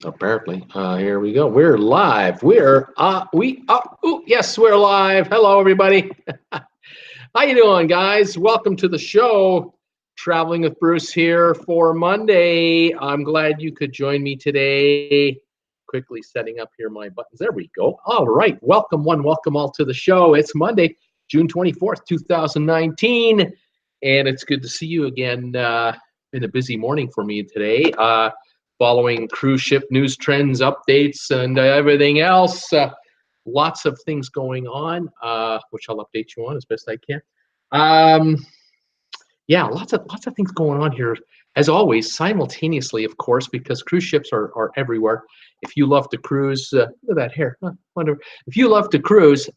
Apparently, here we go. We're live. Yes, we're live. Hello, everybody. How you doing, guys? Welcome to the show. Traveling with Bruce here for Monday. I'm glad you could join me today. Quickly setting up here my buttons. There we go. All right. Welcome one, welcome all to the show. It's Monday, June 24th, 2019. And it's good to see you again. Been a busy morning for me today. Following cruise ship news trends, updates, and everything else. Lots of things going on, which I'll update you on as best I can. Yeah, lots of things going on here, as always, simultaneously, of course, because cruise ships are everywhere. If you love to cruise, look at that hair. Huh, wonder if you love to cruise,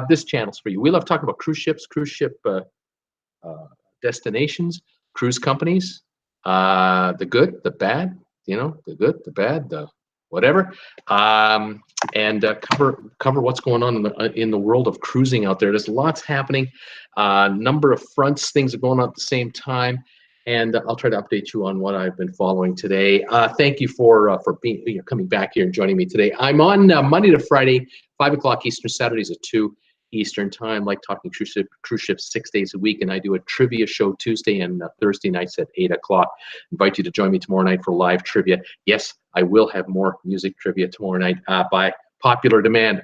this channel's for you. We love talking about cruise ships, cruise ship destinations, cruise companies, the good, the bad. You know, the good, the bad, the whatever, and cover what's going on in the world of cruising out there. There's lots happening, number of fronts, things are going on at the same time, and I'll try to update you on what I've been following today. Thank you for being coming back here and joining me today. I'm on Monday to Friday, 5 o'clock Eastern, Saturdays at 2 Eastern time, like talking cruise ships 6 days a week, and I do a trivia show Tuesday and Thursday nights at 8 o'clock. Invite you to join me tomorrow night for live trivia. Yes, I will have more music trivia tomorrow night by popular demand.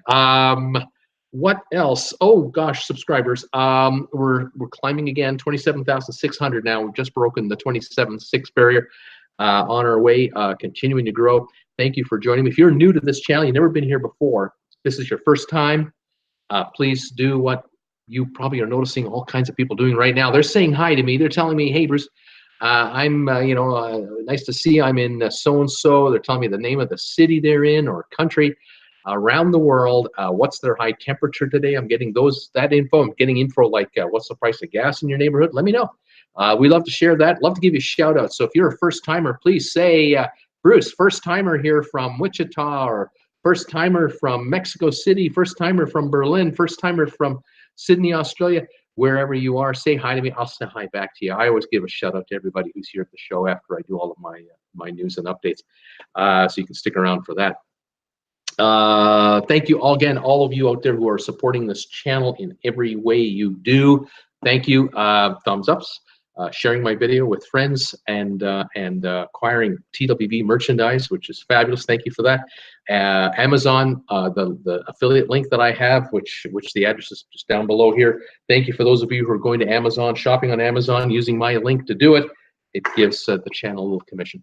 What else? Oh gosh, subscribers. We're climbing again, 27,600 now. We've just broken the 27.6 barrier. On our way, continuing to grow. Thank you for joining me. If you're new to this channel, you've never been here before, this is your first time, please do what you probably are noticing all kinds of people doing right now. They're saying hi to me. They're telling me, hey, Bruce, I'm, nice to see you. I'm in so-and-so. They're telling me the name of the city they're in or country around the world. What's their high temperature today? I'm getting that info. I'm getting info like what's the price of gas in your neighborhood? Let me know. We love to share that. Love to give you a shout out. So if you're a first timer, please say, Bruce, first timer here from Wichita, or first timer from Mexico City, first timer from Berlin, first timer from Sydney, Australia, wherever you are, say hi to me. I'll say hi back to you. I always give a shout out to everybody who's here at the show after I do all of my news and updates. So you can stick around for that. Thank you all again, all of you out there who are supporting this channel in every way you do. Thank you. Thumbs ups. Sharing my video with friends, and acquiring TWB merchandise, which is fabulous. Thank you for that. Amazon, the affiliate link that I have, which the address is just down below here. Thank you for those of you who are going to Amazon, shopping on Amazon, using my link to do it. It gives the channel a little commission.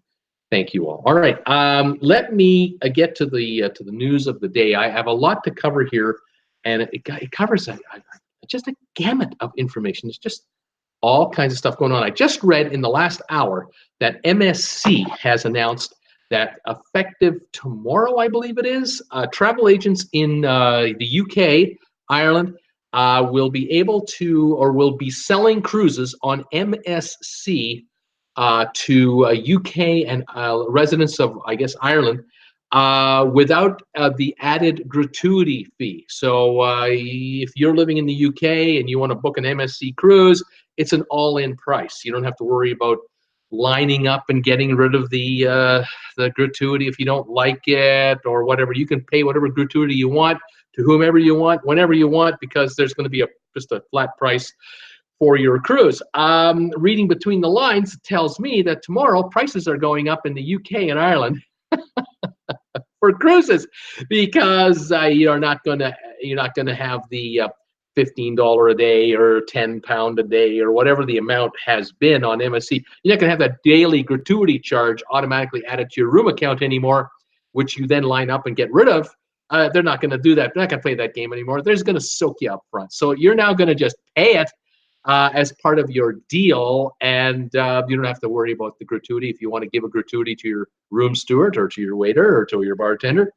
Thank you all. All right, let me get to the news of the day. I have a lot to cover here, and it covers just a gamut of information. It's just all kinds of stuff going on. I just read in the last hour that MSC has announced that effective tomorrow, I believe it is, travel agents in the UK, Ireland, will be able to, or will be selling cruises on MSC to UK and residents of, I guess, Ireland, without the added gratuity fee. So if you're living in the UK and you want to book an MSC cruise, it's an all-in price. You don't have to worry about lining up and getting rid of the gratuity if you don't like it or whatever. You can pay whatever gratuity you want to whomever you want, whenever you want, because there's going to be just a flat price for your cruise. Reading between the lines tells me that tomorrow prices are going up in the UK and Ireland for cruises, because you're not gonna have the $15 a day or £10 a day or whatever the amount has been on MSC. You're not gonna have that daily gratuity charge automatically added to your room account anymore, which you then line up and get rid of. They're not gonna do that. They're not gonna play that game anymore. They're just gonna soak you up front. So you're now gonna just pay it as part of your deal, and you don't have to worry about the gratuity. If you want to give a gratuity to your room steward or to your waiter or to your bartender,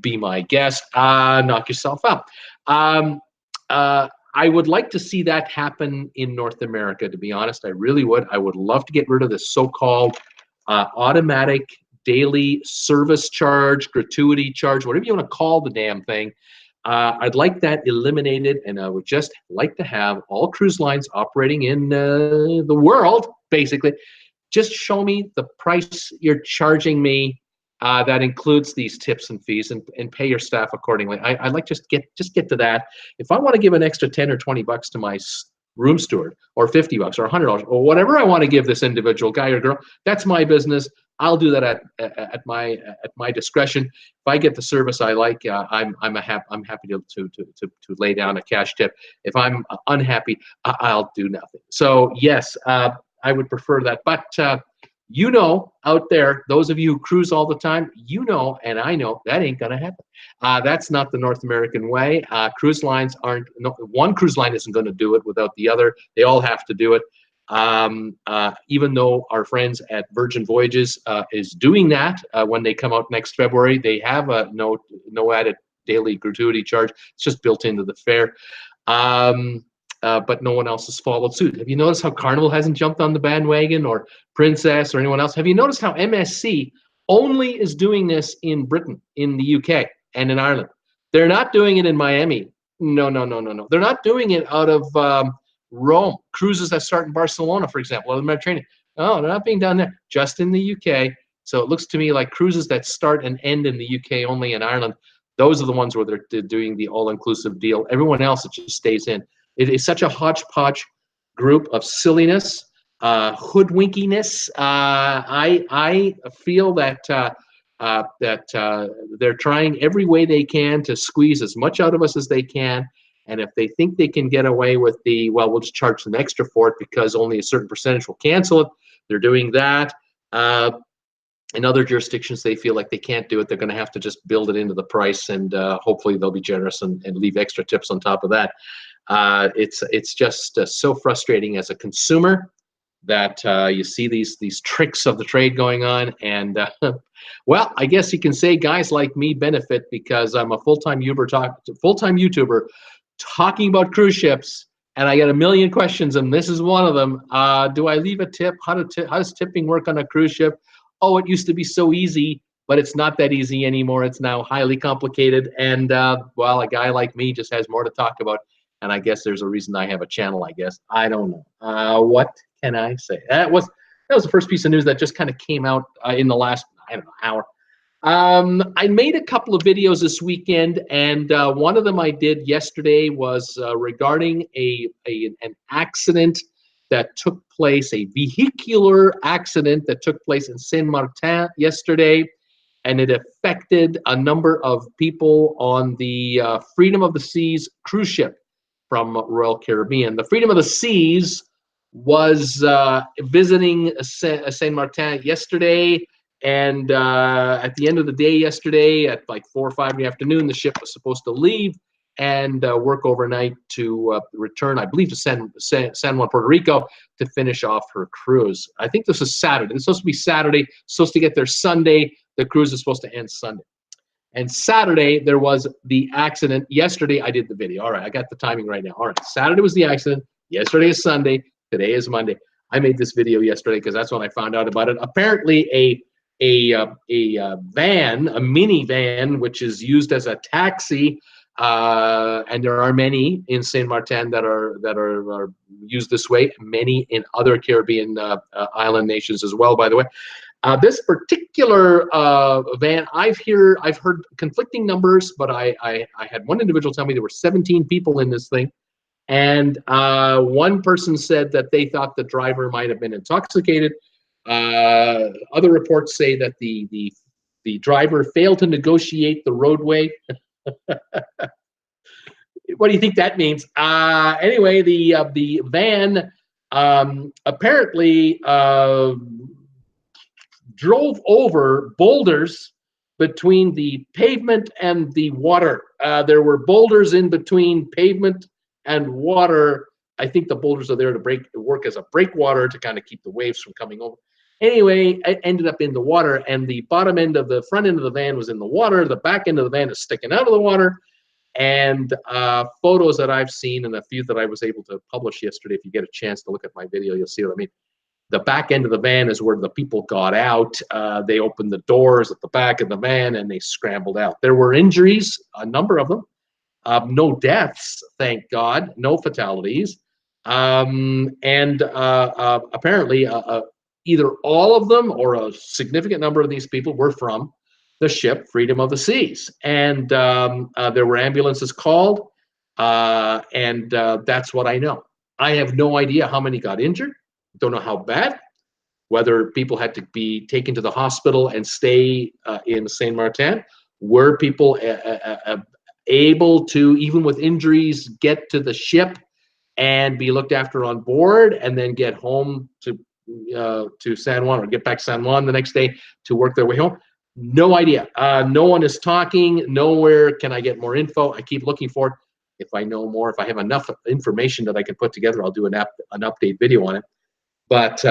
be my guest. Knock yourself out. I would like to see that happen in North America, to be honest. I really would. I would love to get rid of this so-called automatic daily service charge, gratuity charge, whatever you want to call the damn thing. I'd like that eliminated, and I would just like to have all cruise lines operating in the world, basically, just show me the price you're charging me that includes these tips and fees, and pay your staff accordingly. I'd like just get to that. If I want to give an extra 10 or 20 bucks to my room steward, or 50 bucks or $100 or whatever I want to give this individual guy or girl, that's my business. I'll do that at my discretion. If I get the service I like, I'm happy to lay down a cash tip. If I'm unhappy, I'll do nothing. So yes, I would prefer that. But you know, out there, those of you who cruise all the time, you know, and I know that ain't gonna happen. That's not the North American way. Cruise lines aren't. No, one cruise line isn't going to do it without the other. They all have to do it. Even though our friends at Virgin Voyages is doing that when they come out next February, they have a no added daily gratuity charge. It's just built into the fare. But no one else has followed suit. Have you noticed how Carnival hasn't jumped on the bandwagon, or Princess, or anyone else? Have you noticed how MSC only is doing this in Britain, in the UK, and in Ireland? They're not doing it in Miami. No. They're not doing it out of Rome. Cruises that start in Barcelona, for example, or the Mediterranean. Oh, they're not being done there, just in the UK. So it looks to me like cruises that start and end in the UK only, in Ireland, those are the ones where they're doing the all-inclusive deal. Everyone else, it just stays in. It is such a hodgepodge group of silliness, hoodwinkiness. I feel that they're trying every way they can to squeeze as much out of us as they can. And if they think they can get away with the, well, we'll just charge them extra for it because only a certain percentage will cancel it, they're doing that. In other jurisdictions, they feel like they can't do it. They're going to have to just build it into the price, and hopefully they'll be generous and leave extra tips on top of that. It's just so frustrating as a consumer that you see these tricks of the trade going on, and well, I guess you can say guys like me benefit because I'm a full-time YouTuber talking about cruise ships, and I get a million questions, and this is one of them. Do I leave a tip? How does tipping work on a cruise ship? Oh, it used to be so easy, but it's not that easy anymore. It's now highly complicated, and well, a guy like me just has more to talk about. And I guess there's a reason I have a channel, I guess. I don't know. What can I say? That was the first piece of news that just kind of came out in the last, I don't know, hour. I made a couple of videos this weekend, and one of them I did yesterday was regarding an accident that took place, a vehicular accident that took place in Saint Maarten yesterday, and it affected a number of people on the Freedom of the Seas cruise ship from Royal Caribbean. The Freedom of the Seas was visiting Saint Maarten yesterday, and at the end of the day yesterday, at like 4 or 5 in the afternoon, the ship was supposed to leave and work overnight to return, I believe, to San Juan, Puerto Rico, to finish off her cruise. I think this is Saturday. It's supposed to be Saturday, supposed to get there Sunday. The cruise is supposed to end Sunday. And Saturday, there was the accident. Yesterday, I did the video. All right, I got the timing right now. All right, Saturday was the accident. Yesterday is Sunday. Today is Monday. I made this video yesterday because that's when I found out about it. Apparently, a van, a minivan, which is used as a taxi, and there are many in Saint Maarten that are used this way. Many in other Caribbean island nations as well, by the way. This particular van, I've heard conflicting numbers, but I had one individual tell me there were 17 people in this thing, and one person said that they thought the driver might have been intoxicated. Other reports say that the driver failed to negotiate the roadway. What do you think that means? Anyway, the van apparently drove over boulders between the pavement and the water. There were boulders in between pavement and water. I think the boulders are there to work as a breakwater to kind of keep the waves from coming over. Anyway, it ended up in the water, and the bottom end of the front end of the van was in the water. The back end of the van is sticking out of the water. And photos that I've seen, and a few that I was able to publish yesterday, if you get a chance to look at my video, you'll see what I mean. The back end of the van is where the people got out. They opened the doors at the back of the van, and they scrambled out. There were injuries, a number of them. No deaths, thank God. No fatalities. And apparently, either all of them or a significant number of these people were from the ship Freedom of the Seas. And there were ambulances called, and that's what I know. I have no idea how many got injured, don't know how bad, whether people had to be taken to the hospital and stay in Saint Maarten. Were people able to, even with injuries, get to the ship and be looked after on board and then get home to San Juan, or get back to San Juan the next day to work their way home? No idea. No one is talking. Nowhere can I get more info. I keep looking for it. If I know more, if I have enough information that I can put together, I'll do an update video on it. But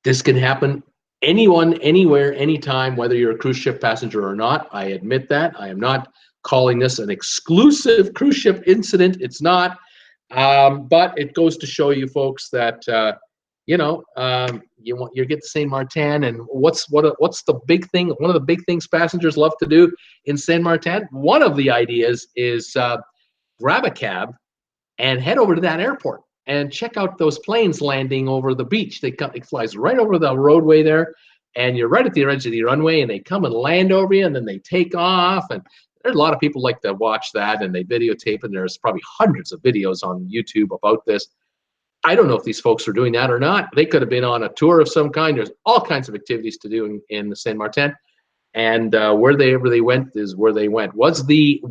this can happen. Anyone, anywhere, anytime, whether you're a cruise ship passenger or not. I admit that. I am not calling this an exclusive cruise ship incident. It's not. But it goes to show you folks that you get to Saint Maarten, and what's the big thing? One of the big things passengers love to do in Saint Maarten. One of the ideas is grab a cab and head over to that airport and check out those planes landing over the beach. It flies right over the roadway there, and you're right at the edge of the runway, and they come and land over you, and then they take off. And there's a lot of people like to watch that, and they videotape, and there's probably hundreds of videos on YouTube about this. I don't know if these folks are doing that or not. They could have been on a tour of some kind. There's all kinds of activities to do in Saint Maarten, and wherever they went is where they went. Was the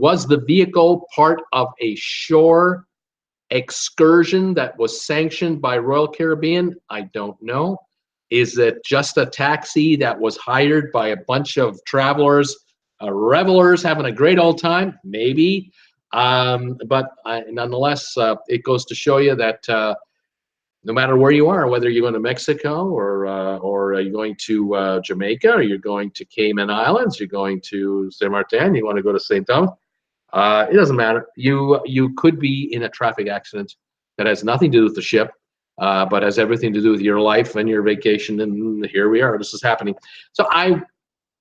vehicle part of a shore excursion that was sanctioned by Royal Caribbean? I don't know. Is it just a taxi that was hired by a bunch of travelers, revelers having a great old time? Maybe. But nonetheless, it goes to show you that no matter where you are, whether you're going to Mexico or are you going to Jamaica, or you're going to Cayman Islands, you're going to Saint Maarten, you want to go to St. Thomas, it doesn't matter. You could be in a traffic accident that has nothing to do with the ship, but has everything to do with your life and your vacation. And here we are. This is happening. So I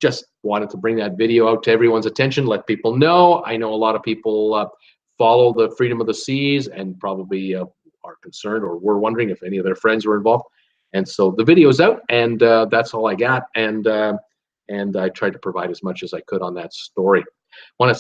just wanted to bring that video out to everyone's attention, let people know. I know a lot of people follow the Freedom of the Seas and probably are concerned or were wondering if any of their friends were involved. And so the video's out, and that's all I got. And I tried to provide as much as I could on that story. I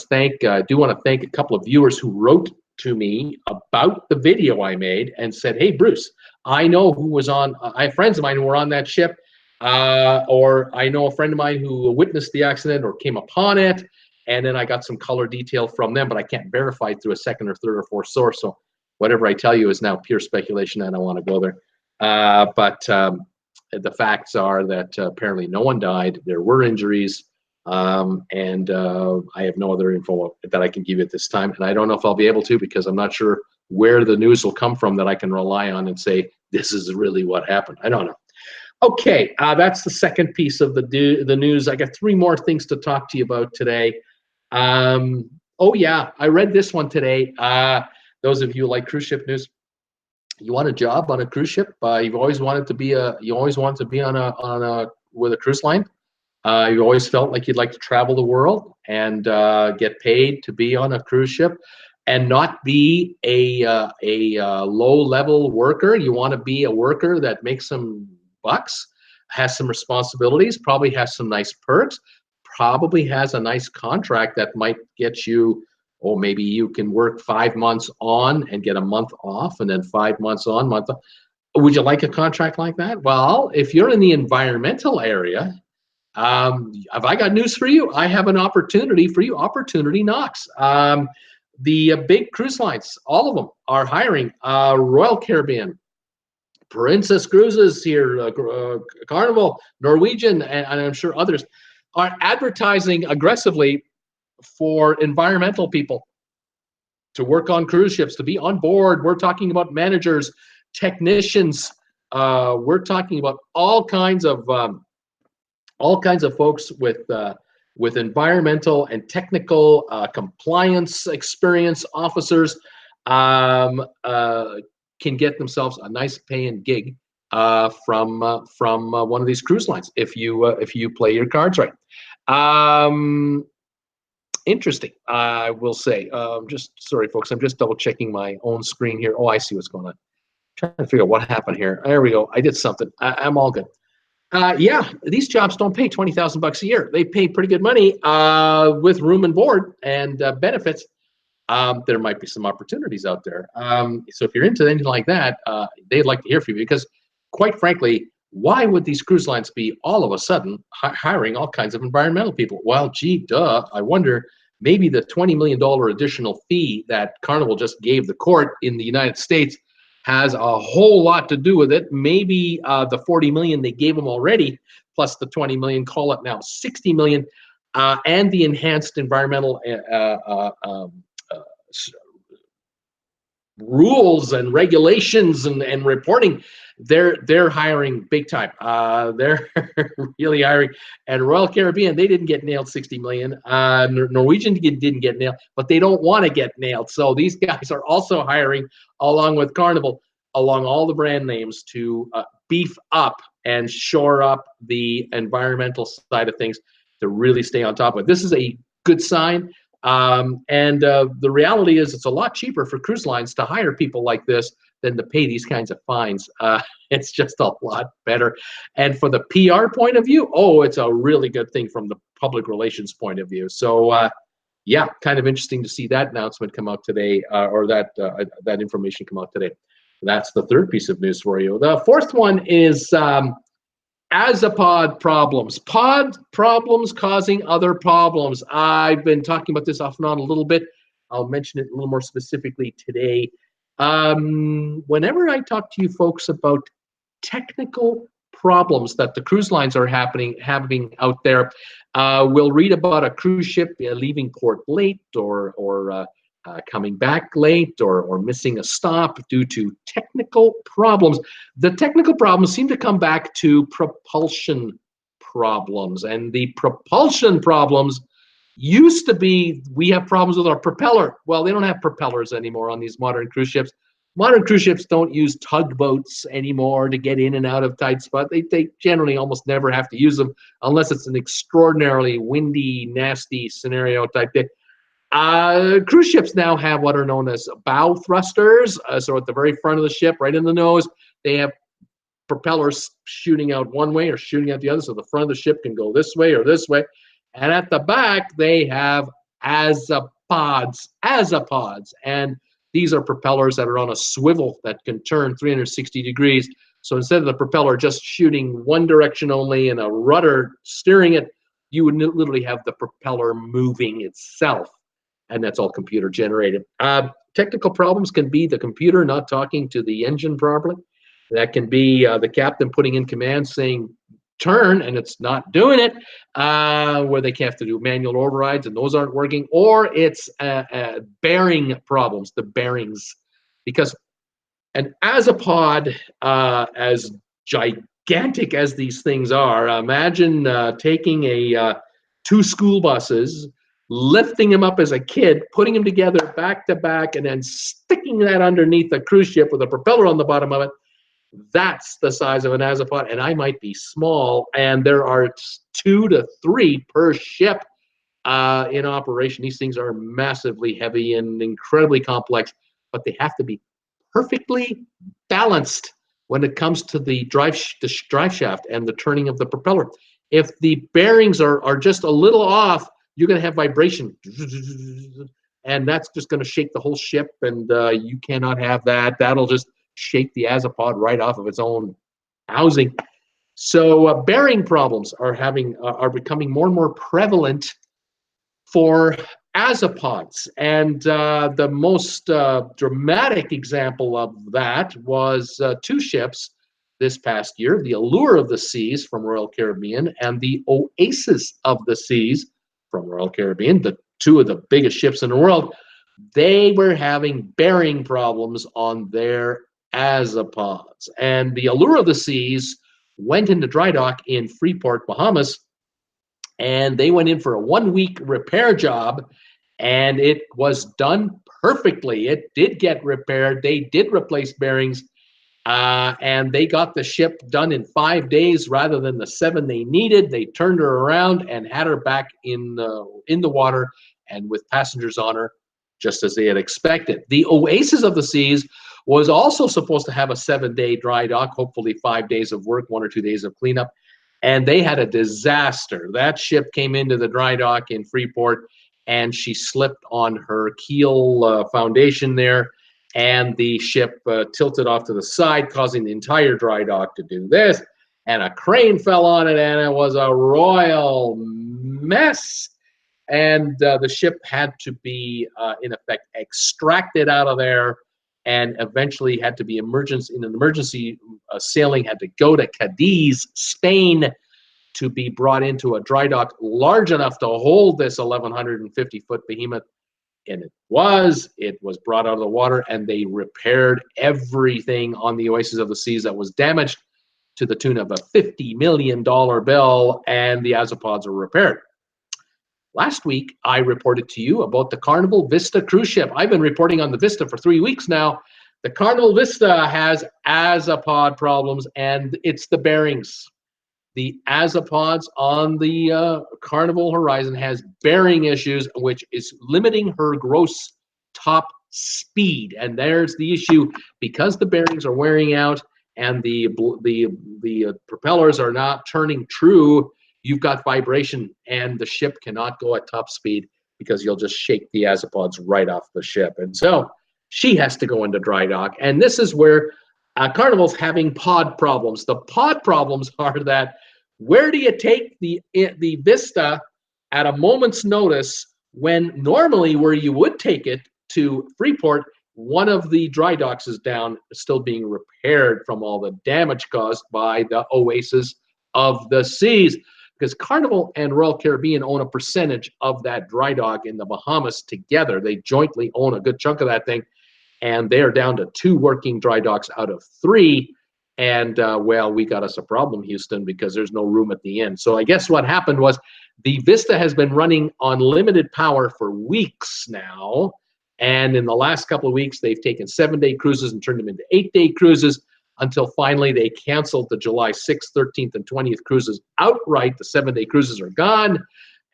do want to thank a couple of viewers who wrote to me about the video I made and said, "Hey, Bruce, I know who was on. I have friends of mine who were on that ship, or I know a friend of mine who witnessed the accident or came upon it." And then I got some color detail from them, but I can't verify it through a second or third or fourth source. So whatever I tell you is now pure speculation. I don't want to go there. But the facts are that apparently no one died. There were injuries. And I have no other info that I can give you at this time, and I don't know if I'll be able to, because I'm not sure where the news will come from that I can rely on and say this is really what happened. I don't know. Okay, that's the second piece of the news. I got three more things to talk to you about today. Oh yeah, I read this one today. Those of you who like cruise ship news, you want a job on a cruise ship? You've always wanted to be with a cruise line. You always felt like you'd like to travel the world and get paid to be on a cruise ship and not be a low-level worker. You want to be a worker that makes some bucks, has some responsibilities, probably has some nice perks, probably has a nice contract that might get you, or maybe you can work 5 months on and get a month off, and then 5 months on, month off. Would you like a contract like that? Well, if you're in the environmental area, have I got news for you? I have an opportunity for you. Opportunity knocks. The big cruise lines, all of them are hiring. Royal Caribbean, Princess Cruises here, Carnival, Norwegian, and I'm sure others are advertising aggressively for environmental people to work on cruise ships, to be on board. We're talking about managers, technicians. We're talking about all kinds of folks with environmental and technical compliance experience. Officers can get themselves a nice paying gig from one of these cruise lines if you play your cards right. Interesting, I will say. Sorry, folks, I'm just double checking my own screen here. Oh, I see what's going on. I'm trying to figure out what happened here. There we go. I did something. I'm all good. Yeah, these jobs don't pay $20,000 a year. They pay pretty good money with room and board and benefits. There might be some opportunities out there. So if you're into anything like that, they'd like to hear from you because, quite frankly, why would these cruise lines be all of a sudden hiring all kinds of environmental people? Well, gee, duh. I wonder, maybe the $20 million additional fee that Carnival just gave the court in the United States has a whole lot to do with it. Maybe the $40 million they gave them already, plus the $20 million, call it now $60 million, and the enhanced environmental rules and regulations and reporting, they're hiring big time. They're really hiring. And Royal Caribbean, they didn't get nailed 60 million. Norwegian didn't get nailed, but they don't want to get nailed. So these guys are also hiring, along with Carnival, along all the brand names, to beef up and shore up the environmental side of things to really stay on top of it. This is a good sign. The reality is it's a lot cheaper for cruise lines to hire people like this than to pay these kinds of fines. It's just a lot better. And for the PR point of view, oh, it's a really good thing from the public relations point of view. So yeah, kind of interesting to see that announcement come out today, or that information come out today. That's the third piece of news for you. The fourth one is Azapod problems. Pod problems causing other problems. I've been talking about this off and on a little bit. I'll mention it a little more specifically today. Whenever I talk to you folks about technical problems that the cruise lines are having out there, we'll read about a cruise ship leaving port late, or coming back late, or missing a stop due to technical problems. The technical problems seem to come back to propulsion problems. And the propulsion problems used to be, we have problems with our propeller. Well, they don't have propellers anymore on these modern cruise ships. Modern cruise ships don't use tugboats anymore to get in and out of tight spots. They generally almost never have to use them unless it's an extraordinarily windy, nasty scenario type thing. Cruise ships now have what are known as bow thrusters. So at the very front of the ship, right in the nose, they have propellers shooting out one way or shooting out the other, so the front of the ship can go this way or this way. And at the back, they have azapods. And these are propellers that are on a swivel that can turn 360 degrees. So instead of the propeller just shooting one direction only and a rudder steering it, you would literally have the propeller moving itself. And that's all computer generated. Technical problems can be the computer not talking to the engine properly. That can be the captain putting in commands saying turn and it's not doing it, where they have to do manual overrides and those aren't working. Or it's bearing problems, the bearings. Because an azapod, as gigantic as these things are, imagine taking two school buses, lifting them up as a kid, putting them together back to back, and then sticking that underneath a cruise ship with a propeller on the bottom of it. That's the size of an azapod, and I might be small, and there are 2 to 3 per ship in operation. These things are massively heavy and incredibly complex, but they have to be perfectly balanced when it comes to the drive shaft and the turning of the propeller. If the bearings are just a little off, you're going to have vibration, and that's just going to shake the whole ship, and you cannot have that. That'll just shake the azapod right off of its own housing. So bearing problems are becoming more and more prevalent for azapods, and the most dramatic example of that was 2 ships this past year: the Allure of the Seas from Royal Caribbean and the Oasis of the Seas from Royal Caribbean, the 2 of the biggest ships in the world. They were having bearing problems on their azapods. And the Allure of the Seas went into dry dock in Freeport, Bahamas, and they went in for a 1-week repair job, and it was done perfectly. It did get repaired. They did replace bearings, and they got the ship done in 5 days rather than the 7 they needed. They turned her around and had her back in the water and with passengers on her, just as they had expected. The Oasis of the Seas was also supposed to have a 7-day dry dock, hopefully 5 days of work, 1 or 2 days of cleanup. and they had a disaster. That ship came into the dry dock in Freeport, and she slipped on her keel foundation there, and the ship tilted off to the side, causing the entire dry dock to do this, and a crane fell on it, and it was a royal mess. And the ship had to be, in effect, extracted out of there, and eventually had to be emergency sailing, had to go to Cadiz, Spain, to be brought into a dry dock large enough to hold this 1,150-foot behemoth. And it was brought out of the water, and they repaired everything on the Oasis of the Seas that was damaged to the tune of a $50 million bill, and the azopods were repaired. Last week, I reported to you about the Carnival Vista cruise ship. I've been reporting on the Vista for 3 weeks now. The Carnival Vista has azopod problems, and it's the bearings. The azopods on the Carnival Horizon has bearing issues, which is limiting her gross top speed. And there's the issue. Because the bearings are wearing out and the propellers are not turning true, you've got vibration, and the ship cannot go at top speed because you'll just shake the azopods right off the ship. And so she has to go into dry dock. And this is where Carnival's having pod problems. The pod problems are that where do you take the Vista at a moment's notice when normally where you would take it to Freeport, one of the dry docks is down, still being repaired from all the damage caused by the Oasis of the Seas. Because Carnival and Royal Caribbean own a percentage of that dry dock in the Bahamas together. They jointly own a good chunk of that thing, and they are down to 2 working dry docks out of 3. And, well, we got us a problem, Houston, because there's no room at the end. So I guess what happened was the Vista has been running on limited power for weeks now. And in the last couple of weeks, they've taken 7-day cruises and turned them into 8-day cruises, until finally they canceled the July 6th, 13th, and 20th cruises outright. The 7-day cruises are gone,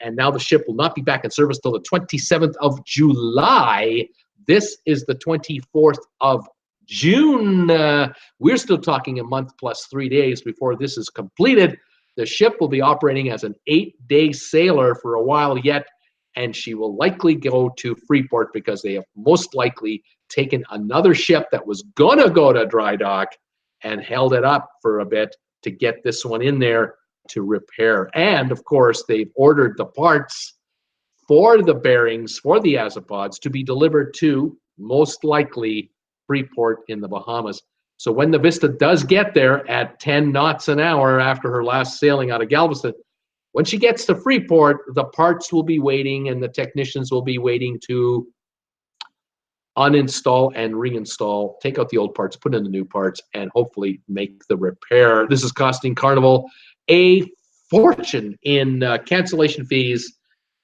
and now the ship will not be back in service till the 27th of July. This is the 24th of June. We're still talking a month plus 3 days before this is completed. The ship will be operating as an 8-day sailor for a while yet, and she will likely go to Freeport because they have most likely taken another ship that was going to go to dry dock and held it up for a bit to get this one in there to repair. And, of course, they've ordered the parts for the bearings, for the azopods, to be delivered to, most likely, Freeport in the Bahamas. So when the Vista does get there at 10 knots an hour after her last sailing out of Galveston, when she gets to Freeport, the parts will be waiting and the technicians will be waiting to uninstall and reinstall, take out the old parts, put in the new parts, and hopefully make the repair. This is costing Carnival a fortune in cancellation fees,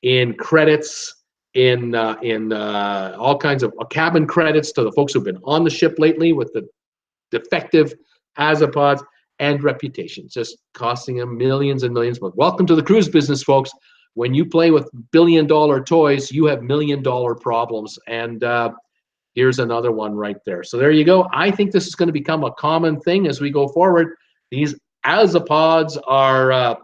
in credits, in all kinds of cabin credits to the folks who've been on the ship lately with the defective azopods, and reputation, just costing them millions and millions. But welcome to the cruise business, folks. When you play with billion-dollar toys, you have million-dollar problems. And here's another one right there. So there you go. I think this is going to become a common thing as we go forward. These azopods are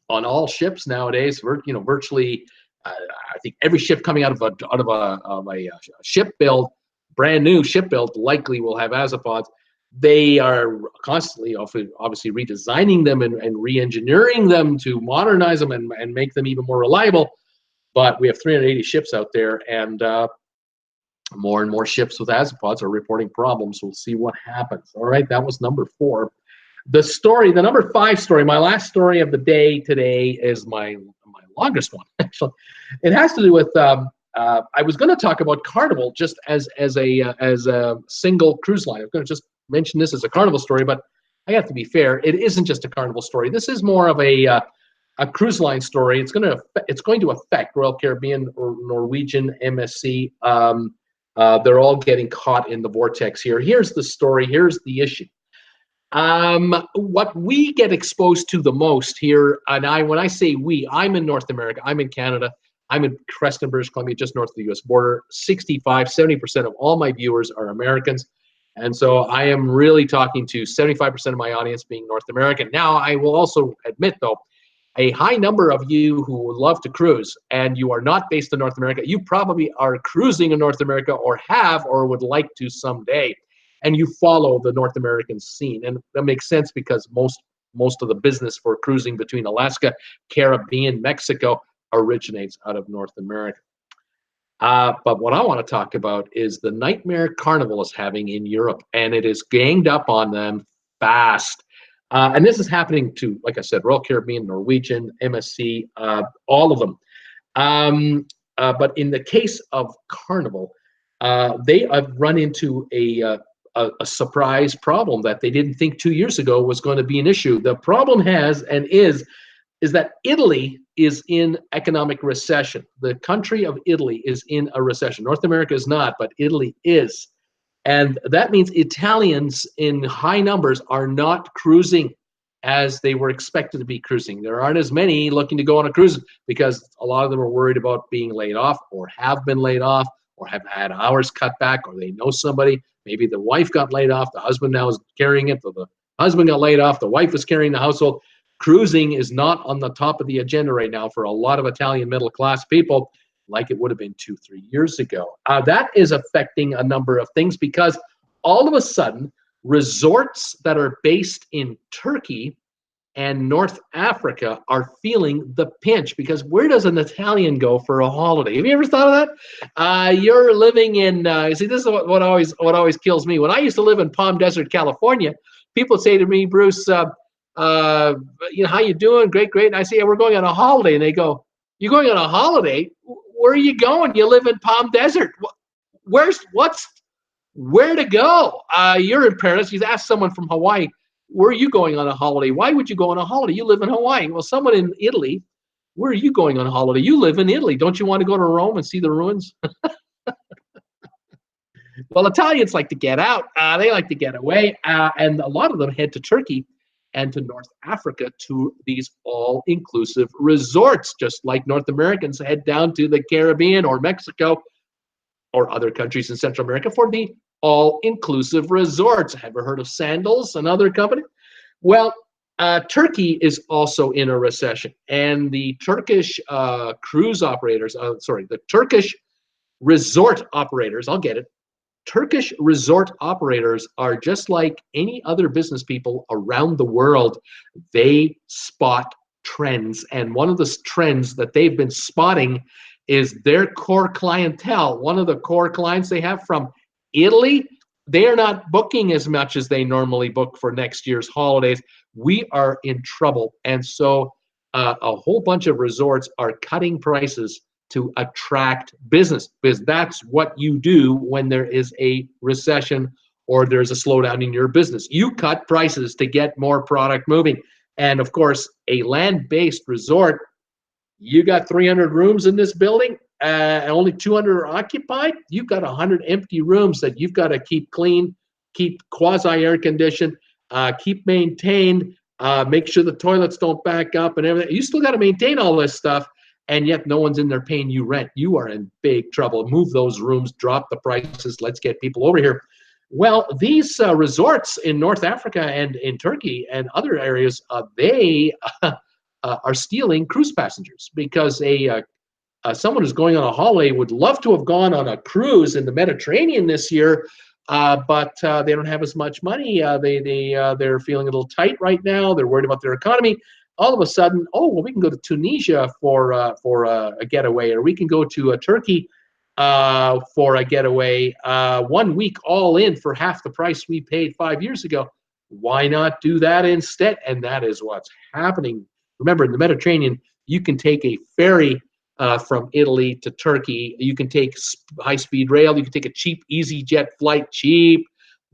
on all ships nowadays. Virtually, I think every ship coming out of a ship build, brand new ship build, likely will have azopods. They are constantly, obviously, redesigning them and re-engineering them to modernize them and make them even more reliable. But we have 380 ships out there, and more and more ships with azopods are reporting problems. We'll see what happens. All right, that was number 4. The number 5 story, my last story of the day today, is my longest one, actually. It has to do with, I was going to talk about Carnival just as a single cruise line. I'm going to just mention this as a Carnival story, but I have to be fair. It isn't just a Carnival story. This is more of a cruise line story. It's going to affect Royal Caribbean or Norwegian MSC. They're all getting caught in the vortex here. Here's the story. Here's the issue. What we get exposed to the most here, and when I say we, I'm in North America. I'm in Canada. I'm in Creston, British Columbia, just north of the U.S. border. 65, 70% of all my viewers are Americans. And so I am really talking to 75% of my audience being North American. Now, I will also admit, though, a high number of you who would love to cruise and you are not based in North America, you probably are cruising in North America or have or would like to someday. And you follow the North American scene. And that makes sense because most of the business for cruising between Alaska, Caribbean, Mexico originates out of North America. But what I want to talk about is the nightmare Carnival is having in Europe, and it is ganged up on them fast. And this is happening to, like I said, Royal Caribbean, Norwegian, MSC, all of them. But in the case of Carnival, they have run into a surprise problem that they didn't think 2 years ago was going to be an issue. The problem is that Italy is in economic recession. The country of Italy is in a recession. North America is not, but Italy is. And that means Italians in high numbers are not cruising as they were expected to be cruising. There aren't as many looking to go on a cruise because a lot of them are worried about being laid off or have been laid off or have had hours cut back, or they know somebody. Maybe the wife got laid off, the husband now is carrying it, the husband got laid off, the wife is carrying the household. Cruising is not on the top of the agenda right now for a lot of Italian middle class people like it would have been 2-3 years ago. That is affecting a number of things because all of a sudden, resorts that are based in Turkey and North Africa are feeling the pinch because where does an Italian go for a holiday? Have you ever thought of that? You're living in, see, this is what always kills me. When I used to live in Palm Desert, California, people say to me, Bruce, how you doing? Great. And I say, yeah, we're going on a holiday. And they go, you're going on a holiday? Where are you going? You live in Palm Desert. Where to go? You're in Paris. You ask someone from Hawaii, where are you going on a holiday? Why would you go on a holiday? You live in Hawaii. Well, someone in Italy, where are you going on a holiday? You live in Italy. Don't you want to go to Rome and see the ruins? Well, Italians like to get out. They like to get away. And a lot of them head to Turkey and to North Africa to these all-inclusive resorts, just like North Americans head down to the Caribbean or Mexico or other countries in Central America for the all-inclusive resorts. Have you heard of Sandals, another company? Well, Turkey is also in a recession, and the Turkish cruise operators, the Turkish resort operators, I'll get it, Turkish resort operators are just like any other business people around the world. They spot trends. And one of the trends that they've been spotting is their core clientele. One of the core clients they have from Italy, they are not booking as much as they normally book for next year's holidays. We are in trouble. And so a whole bunch of resorts are cutting prices to attract business, because that's what you do when there is a recession or there's a slowdown in your business. You cut prices to get more product moving. And of course, a land-based resort, you got 300 rooms in this building and only 200 are occupied. You've got 100 empty rooms that you've got to keep clean, keep quasi-air conditioned, keep maintained, make sure the toilets don't back up and everything. You still got to maintain all this stuff. And yet no one's in there paying you rent. You are in big trouble. Move those rooms, drop the prices, let's get people over here. Well, these resorts in North Africa and in Turkey and other areas, they are stealing cruise passengers because someone who's going on a holiday would love to have gone on a cruise in the Mediterranean this year, but they don't have as much money. They're feeling a little tight right now. They're worried about their economy. All of a sudden, oh, well, we can go to Tunisia for a getaway, or we can go to Turkey for a getaway 1 week all in for half the price we paid 5 years ago. Why not do that instead? And that is what's happening. Remember, in the Mediterranean, you can take a ferry from Italy to Turkey. You can take high-speed rail. You can take a cheap EasyJet flight,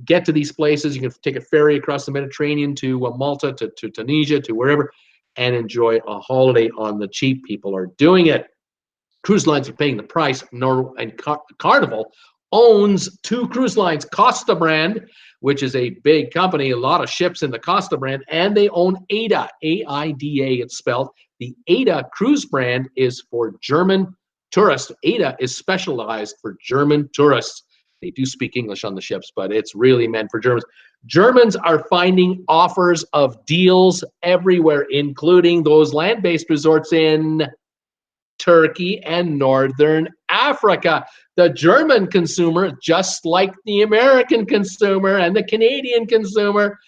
get to these places. You can take a ferry across the Mediterranean to Malta, to Tunisia, to wherever, and enjoy a holiday on the cheap. People are doing it. Cruise lines are paying the price. Carnival owns 2 cruise lines, Costa brand, which is a big company, a lot of ships in the Costa brand, and they own AIDA, A-I-D-A, it's spelled. The AIDA cruise brand is for German tourists. AIDA is specialized for German tourists. They do speak English on the ships, but it's really meant for Germans. Germans are finding offers of deals everywhere, including those land-based resorts in Turkey and Northern Africa. The German consumer, just like the American consumer and the Canadian consumer,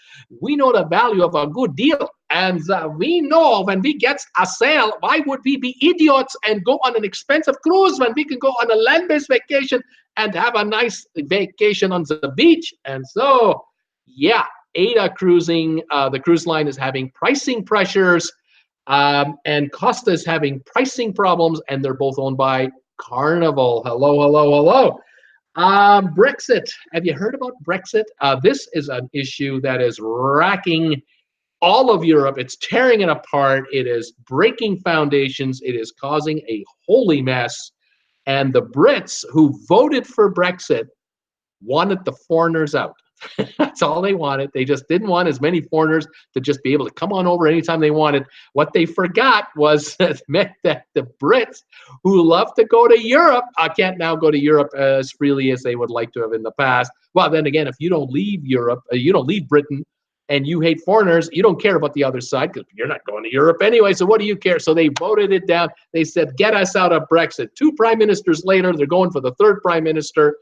we know the value of a good deal. And we know when we get a sale, why would we be idiots and go on an expensive cruise when we can go on a land-based vacation and have a nice vacation on the beach? And so, yeah, Ada Cruising, the cruise line, is having pricing pressures. And Costa is having pricing problems, and they're both owned by Carnival. Hello, hello, hello. Brexit. Have you heard about Brexit? This is an issue that is racking all of Europe. It's tearing it apart. It is breaking foundations. It is causing a holy mess. And the Brits who voted for Brexit wanted the foreigners out. That's all they wanted. They just didn't want as many foreigners to just be able to come on over anytime they wanted. What they forgot was that meant that the Brits who love to go to Europe can't now go to Europe as freely as they would like to have in the past. Well, then again, if you don't leave Europe, you don't leave Britain, and you hate foreigners, you don't care about the other side because you're not going to Europe anyway, so what do you care? So they voted it down. They said, get us out of Brexit. 2 prime ministers later, they're going for the 3rd prime minister,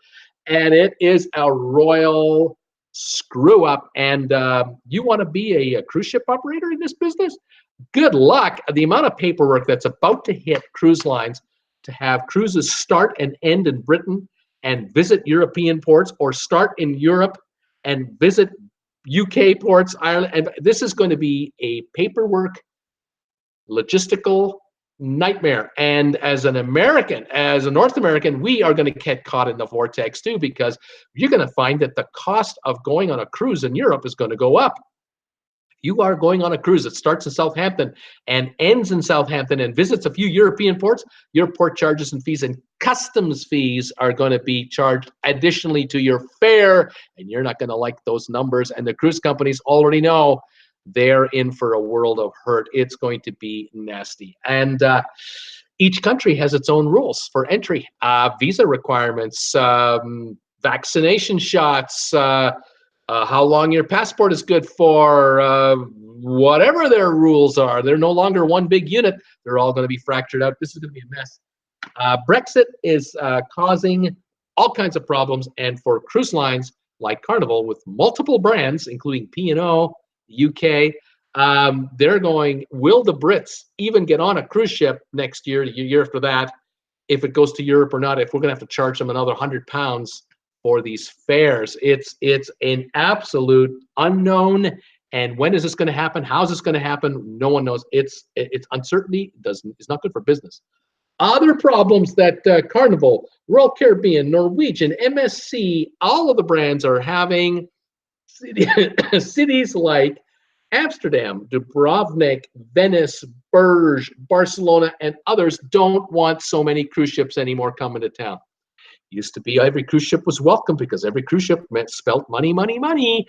and it is a royal screw up. And you want to be a cruise ship operator in this business? Good luck. The amount of paperwork that's about to hit cruise lines to have cruises start and end in Britain and visit European ports, or start in Europe and visit UK ports, Ireland. And this is going to be a paperwork, logistical nightmare. And as an American, as a North American, we are going to get caught in the vortex too, because you're going to find that the cost of going on a cruise in Europe is going to go up. You are going on a cruise that starts in Southampton and ends in Southampton and visits a few European ports, your port charges and fees and customs fees are going to be charged additionally to your fare, and you're not going to like those numbers. And the cruise companies already know they're in for a world of hurt. It's going to be nasty. And each country has its own rules for entry, visa requirements, vaccination shots, how long your passport is good for, whatever their rules are. They're no longer one big unit. They're all going to be fractured out. This is going to be a mess. Brexit is causing all kinds of problems. And for cruise lines like Carnival with multiple brands, including P&O, UK, they're going, will the Brits even get on a cruise ship next year, the year after that, if it goes to Europe or not, if we're going to have to charge them another £100 for these fares? It's an absolute unknown. And when is this going to happen? How is this going to happen? No one knows. It's uncertainty. It's not good for business. Other problems that Carnival, Royal Caribbean, Norwegian, MSC, all of the brands are having. Cities like Amsterdam, Dubrovnik, Venice, Bruges, Barcelona, and others don't want so many cruise ships anymore coming to town. Used to be every cruise ship was welcome because every cruise ship spelt money, money, money.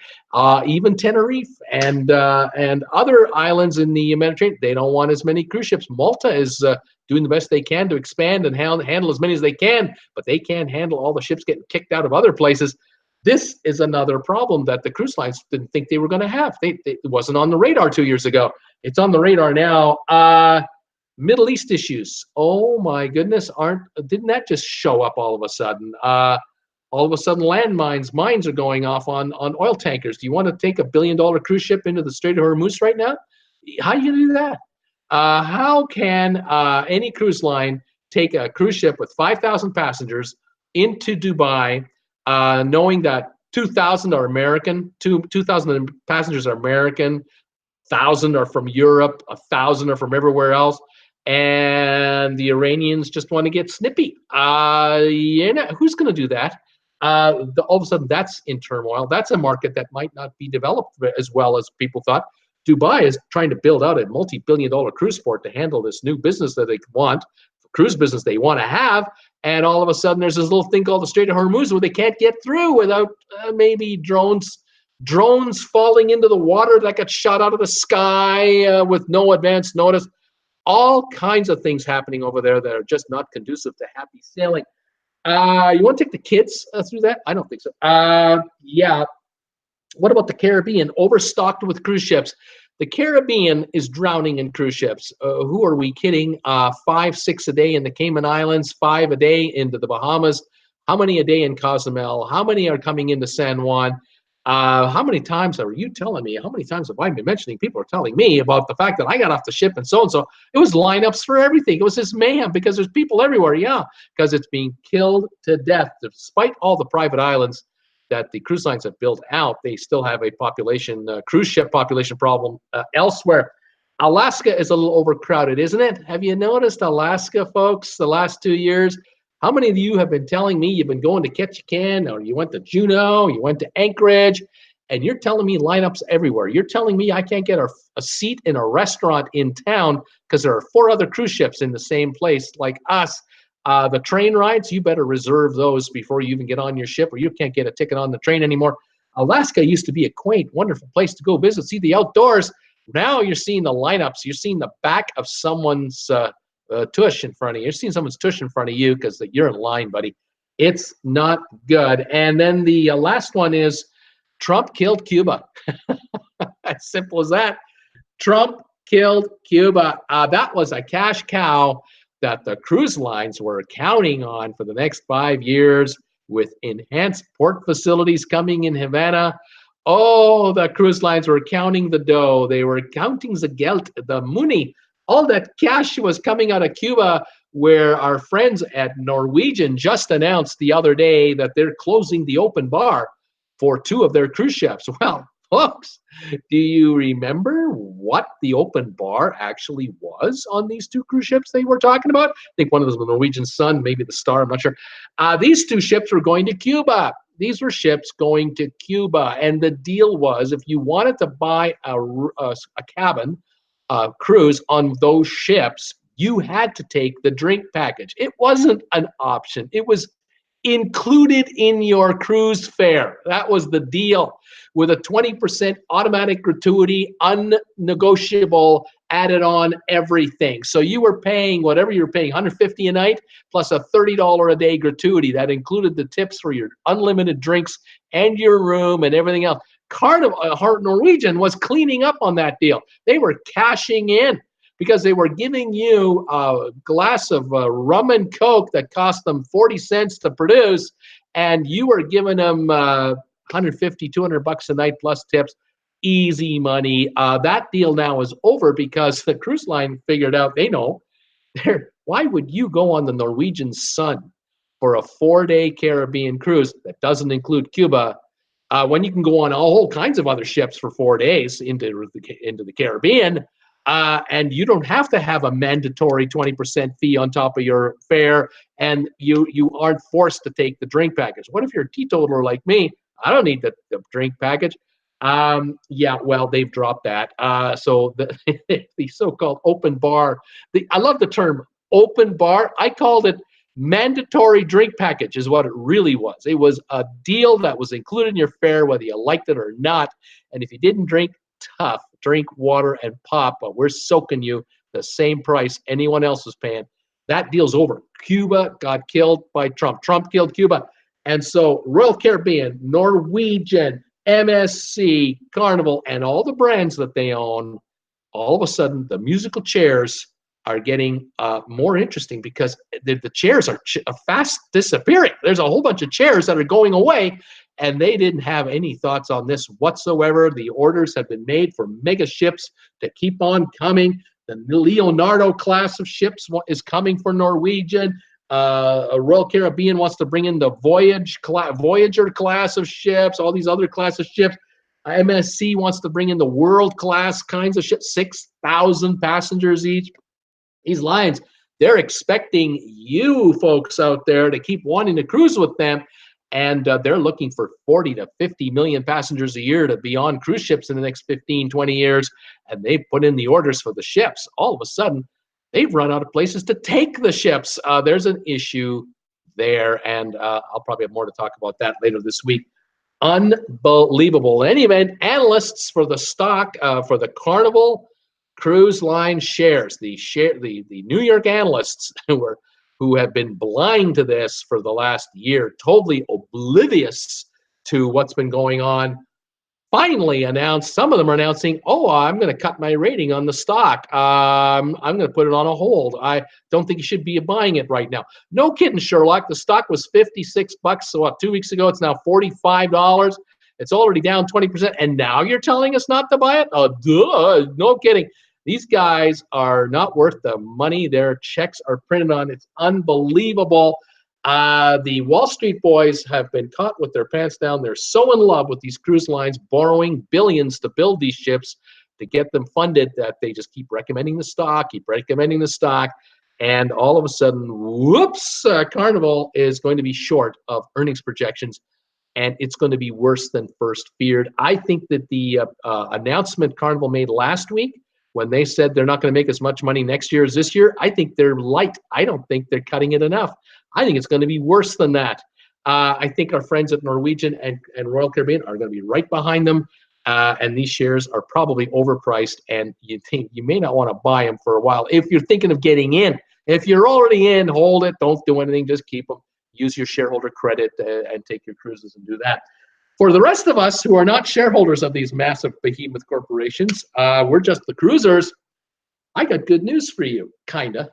Even Tenerife and other islands in the Mediterranean, they don't want as many cruise ships. Malta is doing the best they can to expand and handle as many as they can, but they can't handle all the ships getting kicked out of other places. This is another problem that the cruise lines didn't think they were going to have. It wasn't on the radar 2 years ago. It's on the radar now. Middle East issues. Oh my goodness, didn't that just show up all of a sudden? All of a sudden, mines are going off on oil tankers. Do you want to take $1 billion cruise ship into the Strait of Hormuz right now? How do you do that? How can any cruise line take a cruise ship with 5,000 passengers into Dubai, knowing that 2,000 are American, 2,000 passengers are American, 1,000 are from Europe, 1,000 are from everywhere else, and the Iranians just want to get snippy? Who's going to do that? All of a sudden, that's in turmoil. That's a market that might not be developed as well as people thought. Dubai is trying to build out a multi-billion-dollar cruise port to handle this new business that they want, cruise business they want to have, and all of a sudden there's this little thing called the Strait of Hormuz where they can't get through without maybe drones falling into the water that got shot out of the sky with no advance notice. All kinds of things happening over there that are just not conducive to happy sailing. You want to take the kids through that? I don't think so. Yeah. What about the Caribbean? Overstocked with cruise ships. The Caribbean is drowning in cruise ships. Who are we kidding? 5, 6 a day in the Cayman Islands, 5 a day into the Bahamas. How many a day in Cozumel? How many are coming into San Juan? How many times are you telling me? How many times have I been mentioning? People are telling me about the fact that I got off the ship and so and so. It was lineups for everything. It was this mayhem because there's people everywhere. Yeah, because it's being killed to death. Despite all the private islands that the cruise lines have built out, they still have a population, cruise ship population problem elsewhere. Alaska is a little overcrowded, isn't it? Have you noticed Alaska, folks, the last 2 years? How many of you have been telling me you've been going to Ketchikan, or you went to Juneau, you went to Anchorage, and you're telling me lineups everywhere? You're telling me I can't get a seat in a restaurant in town because there are 4 other cruise ships in the same place like us. The train rides, you better reserve those before you even get on your ship, or you can't get a ticket on the train anymore. Alaska used to be a quaint, wonderful place to go visit, see the outdoors. Now you're seeing the lineups. You're seeing the back of someone's tush in front of you. You're seeing someone's tush in front of you because you're in line, buddy. It's not good. And then the last one is Trump killed Cuba. As simple as that. Trump killed Cuba. That was a cash cow that the cruise lines were counting on for the next 5 years, with enhanced port facilities coming in Havana. Oh, the cruise lines were counting the dough. They were counting the geld, the money. All that cash was coming out of Cuba, where our friends at Norwegian just announced the other day that they're closing the open bar for 2 of their cruise ships. Well, folks, do you remember what the open bar actually was on these 2 cruise ships they were talking about? I think one of them was the Norwegian Sun, maybe the Star, I'm not sure. These 2 ships were going to Cuba. These were ships going to Cuba. And the deal was, if you wanted to buy a cabin cruise on those ships, you had to take the drink package. It wasn't an option. It was included in your cruise fare. That was the deal, with a 20% automatic gratuity, unnegotiable, added on everything. So you were paying whatever you were paying, $150 a night plus a $30 a day gratuity. That included the tips for your unlimited drinks and your room and everything else. Carnival, Norwegian was cleaning up on that deal. They were cashing in, because they were giving you a glass of rum and Coke that cost them 40 cents to produce, and you were giving them 150, 200 bucks a night plus tips. Easy money. That deal now is over because the cruise line figured out, they know, why would you go on the Norwegian Sun for a 4-day Caribbean cruise that doesn't include Cuba, when you can go on all kinds of other ships for 4 days into the Caribbean? And you don't have to have a mandatory 20% fee on top of your fare, and you aren't forced to take the drink package. What if you're a teetotaler like me? I don't need the drink package. Yeah, well, they've dropped that. So the so-called open bar, I love the term open bar. I called it mandatory drink package is what it really was. It was a deal that was included in your fare, whether you liked it or not. And if you didn't drink, tough, drink water and pop, but we're soaking you the same price anyone else is paying. That deal's over. Cuba got killed by Trump. Trump killed Cuba. And so Royal Caribbean, Norwegian, MSC, Carnival, and all the brands that they own, all of a sudden the musical chairs are getting more interesting, because the chairs are fast disappearing. There's a whole bunch of chairs that are going away, and they didn't have any thoughts on this whatsoever. The orders have been made for mega ships to keep on coming. The Leonardo class of ships is coming for Norwegian. Royal Caribbean wants to bring in the Voyager class of ships, all these other class of ships. MSC wants to bring in the world class kinds of ships, 6,000 passengers each. These lines, they're expecting you folks out there to keep wanting to cruise with them. And they're looking for 40 to 50 million passengers a year to be on cruise ships in the next 15, 20 years. And they've put in the orders for the ships. All of a sudden, they've run out of places to take the ships. There's an issue there, and I'll probably have more to talk about that later this week. Unbelievable. In any event, analysts for the stock, for the Carnival Cruise Line shares, the New York analysts who were who have been blind to this for the last year, totally oblivious to what's been going on, finally announced, some of them are announcing, oh, I'm going to cut my rating on the stock. I'm going to put it on a hold. I don't think you should be buying it right now. No kidding, Sherlock. The stock was 56 bucks. So 2 weeks ago, it's now $45. It's already down 20%. And now you're telling us not to buy it? Oh, duh. No kidding. These guys are not worth the money their checks are printed on. It's unbelievable. The Wall Street boys have been caught with their pants down. They're so in love with these cruise lines, borrowing billions to build these ships to get them funded, that they just keep recommending the stock, and all of a sudden, whoops, Carnival is going to be short of earnings projections, and it's going to be worse than first feared. I think that the announcement Carnival made last week, when they said they're not going to make as much money next year as this year, I think they're light. I don't think they're cutting it enough. I think it's going to be worse than that. I think our friends at Norwegian and Royal Caribbean are going to be right behind them, and these shares are probably overpriced, and you may not want to buy them for a while. If you're thinking of getting in, if you're already in, hold it. Don't do anything. Just keep them. Use your shareholder credit and take your cruises and do that. For the rest of us who are not shareholders of these massive behemoth corporations, we're just the cruisers. I got good news for you, kind of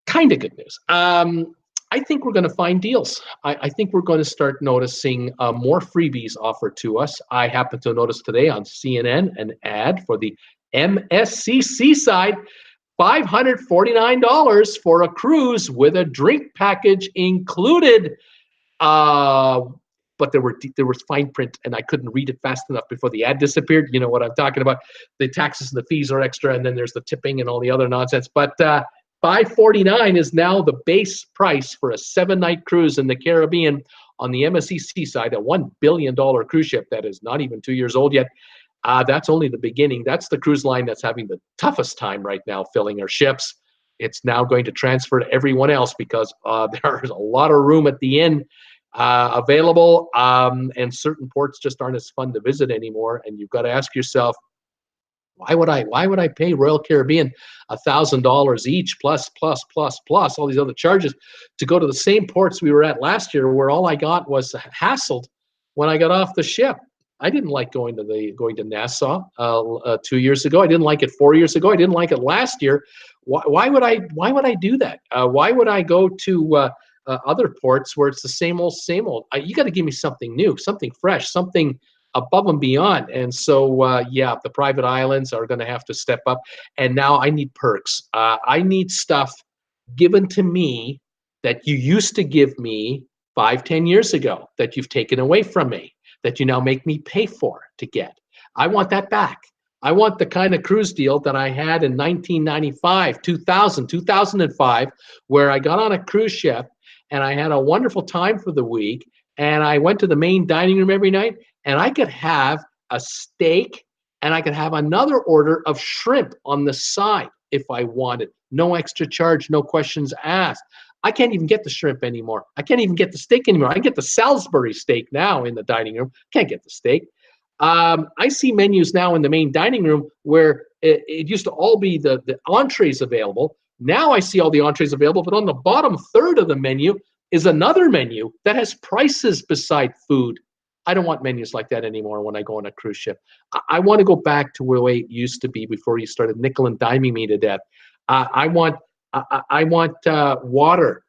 good news. I think we're going to find deals. I think we're going to start noticing more freebies offered to us. I happen to notice today on CNN an ad for the MSC Seaside, $549 for a cruise with a drink package included. But there was fine print, and I couldn't read it fast enough before the ad disappeared. You know what I'm talking about. The taxes and the fees are extra, and then there's the tipping and all the other nonsense. But $549 is now the base price for a 7-night cruise in the Caribbean on the MSC Seaside, a $1 billion cruise ship that is not even 2 years old yet. That's only the beginning. That's the cruise line that's having the toughest time right now filling their ships. It's now going to transfer to everyone else because there's a lot of room at the end available, and certain ports just aren't as fun to visit anymore. And you've got to ask yourself, why would I pay Royal Caribbean $1,000 each plus all these other charges to go to the same ports we were at last year, where all I got was hassled when I got off the ship? I didn't like going to Nassau 2 years ago. I didn't like it 4 years ago. I didn't like it last year. Why would I do that? Why would I go to other ports where it's the same old? You got to give me something new, something fresh, something above and beyond. And so, yeah, the private islands are going to have to step up. And now I need perks. I need stuff given to me that you used to give me 5-10 years ago, that you've taken away from me, that you now make me pay for to get. I want that back. I want the kind of cruise deal that I had in 1995, 2000, 2005, where I got on a cruise ship and I had a wonderful time for the week, and I went to the main dining room every night, and I could have a steak and I could have another order of shrimp on the side if I wanted. No extra charge, no questions asked. I can't even get the shrimp anymore. I can't even get the steak anymore. I can get the Salisbury steak now in the dining room. Can't get the steak. I see menus now in the main dining room where it used to all be the entrees available. Now I see all the entrees available, but on the bottom third of the menu is another menu that has prices beside food. I don't want menus like that anymore when I go on a cruise ship. I want to go back to the way it used to be before you started nickel and diming me to death. I want water,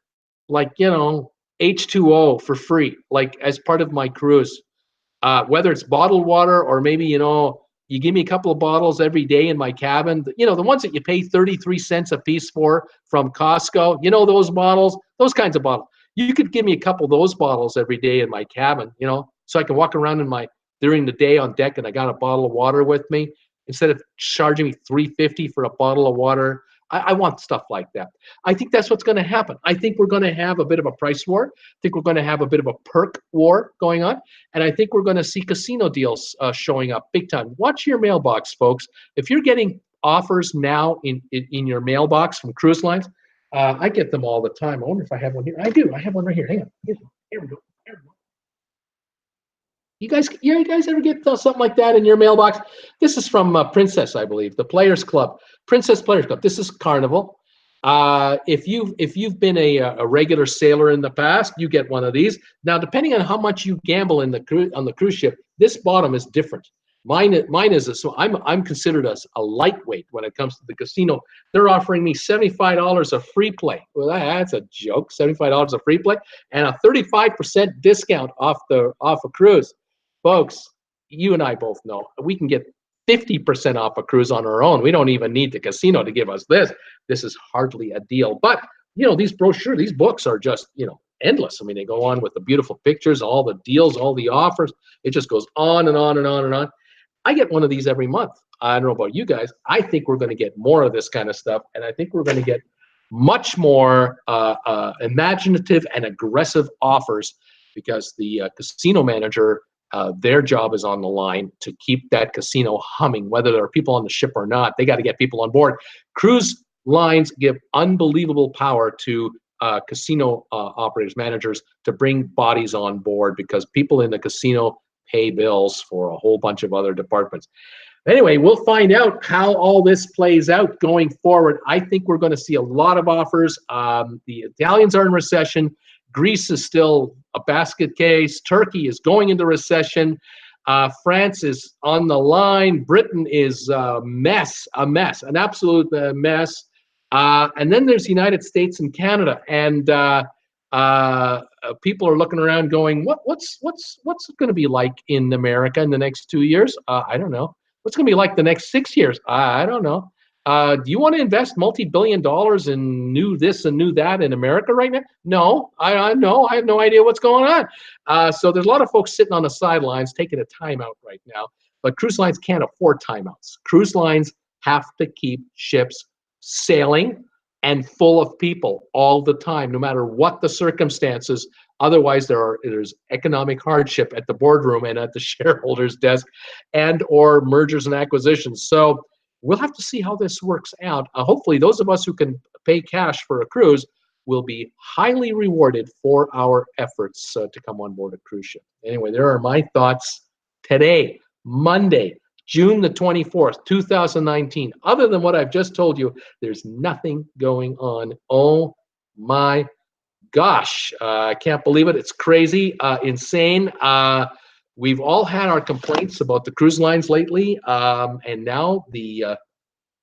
like, H2O for free, like as part of my cruise. Whether it's bottled water or maybe, you give me a couple of bottles every day in my cabin, the ones that you pay 33 cents a piece for from Costco, those bottles, those kinds of bottles. You could give me a couple of those bottles every day in my cabin, so I can walk around during the day on deck and I got a bottle of water with me instead of charging me $3.50 for a bottle of water. I want stuff like that. I think that's what's going to happen. I think we're going to have a bit of a price war. I think we're going to have a bit of a perk war going on. And I think we're going to see casino deals showing up big time. Watch your mailbox, folks. If you're getting offers now in your mailbox from cruise lines, I get them all the time. I wonder if I have one here. I do. I have one right here. Hang on. Here we go. You guys ever get something like that in your mailbox? This is from Princess, I believe, the Players Club. Princess Players Club. This is Carnival. If you've been a regular sailor in the past, you get one of these. Now, depending on how much you gamble in on the cruise ship, this bottom is different. Mine is so I'm considered a lightweight when it comes to the casino. They're offering me $75 of free play. Well, that's a joke. $75 of free play and a 35% discount off a cruise, folks. You and I both know we can get 50% off a cruise on our own. We don't even need the casino to give us this. This is hardly a deal. But, these brochures, these books are just, endless. I mean, they go on with the beautiful pictures, all the deals, all the offers. It just goes on and on and on and on. I get one of these every month. I don't know about you guys. I think we're going to get more of this kind of stuff. And I think we're going to get much more imaginative and aggressive offers because the casino manager, their job is on the line to keep that casino humming, whether there are people on the ship or not. They got to get people on board. Cruise lines give unbelievable power to casino operators, managers, to bring bodies on board because people in the casino pay bills for a whole bunch of other departments. Anyway, we'll find out how all this plays out going forward. I think we're going to see a lot of offers. The Italians are in recession. Greece is still a basket case. Turkey is going into recession. France is on the line. Britain is a mess, an absolute mess. And then there's the United States and Canada. And people are looking around going, what's it going to be like in America in the next 2 years? I don't know. What's going to be like the next 6 years? I don't know. Do you want to invest multi-billion dollars in new this and new that in America right now? No, I have no idea what's going on. So there's a lot of folks sitting on the sidelines taking a timeout right now. But cruise lines can't afford timeouts. Cruise lines have to keep ships sailing and full of people all the time, no matter what the circumstances. Otherwise, there's economic hardship at the boardroom and at the shareholders' desk and or mergers and acquisitions. So we'll have to see how this works out. Hopefully, those of us who can pay cash for a cruise will be highly rewarded for our efforts to come on board a cruise ship. Anyway, there are my thoughts today, Monday, June the 24th, 2019. Other than what I've just told you, there's nothing going on. Oh my gosh, I can't believe it. It's crazy, insane. We've all had our complaints about the cruise lines lately, and now the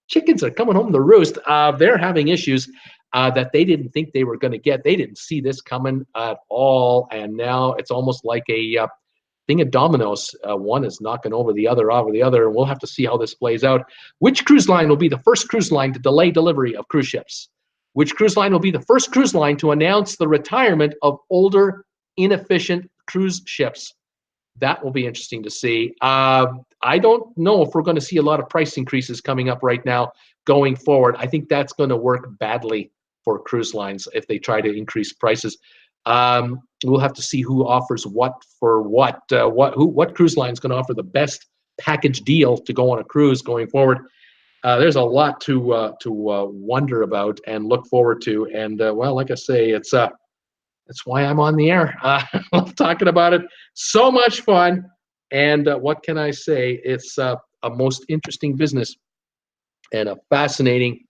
chickens are coming home to roost. They're having issues that they didn't think they were going to get. They didn't see this coming at all, and now it's almost like a thing of dominoes. One is knocking over the other, and we'll have to see how this plays out. Which cruise line will be the first cruise line to delay delivery of cruise ships? Which cruise line will be the first cruise line to announce the retirement of older, inefficient cruise ships? That will be interesting to see. I don't know if we're going to see a lot of price increases coming up right now going forward. I think that's going to work badly for cruise lines if they try to increase prices. We'll have to see who offers what for what. What cruise line is going to offer the best package deal to go on a cruise going forward. There's a lot to wonder about and look forward to. And well, like I say, that's why I'm on the air. I'm talking about it. So much fun. And what can I say? It's a most interesting business and a fascinating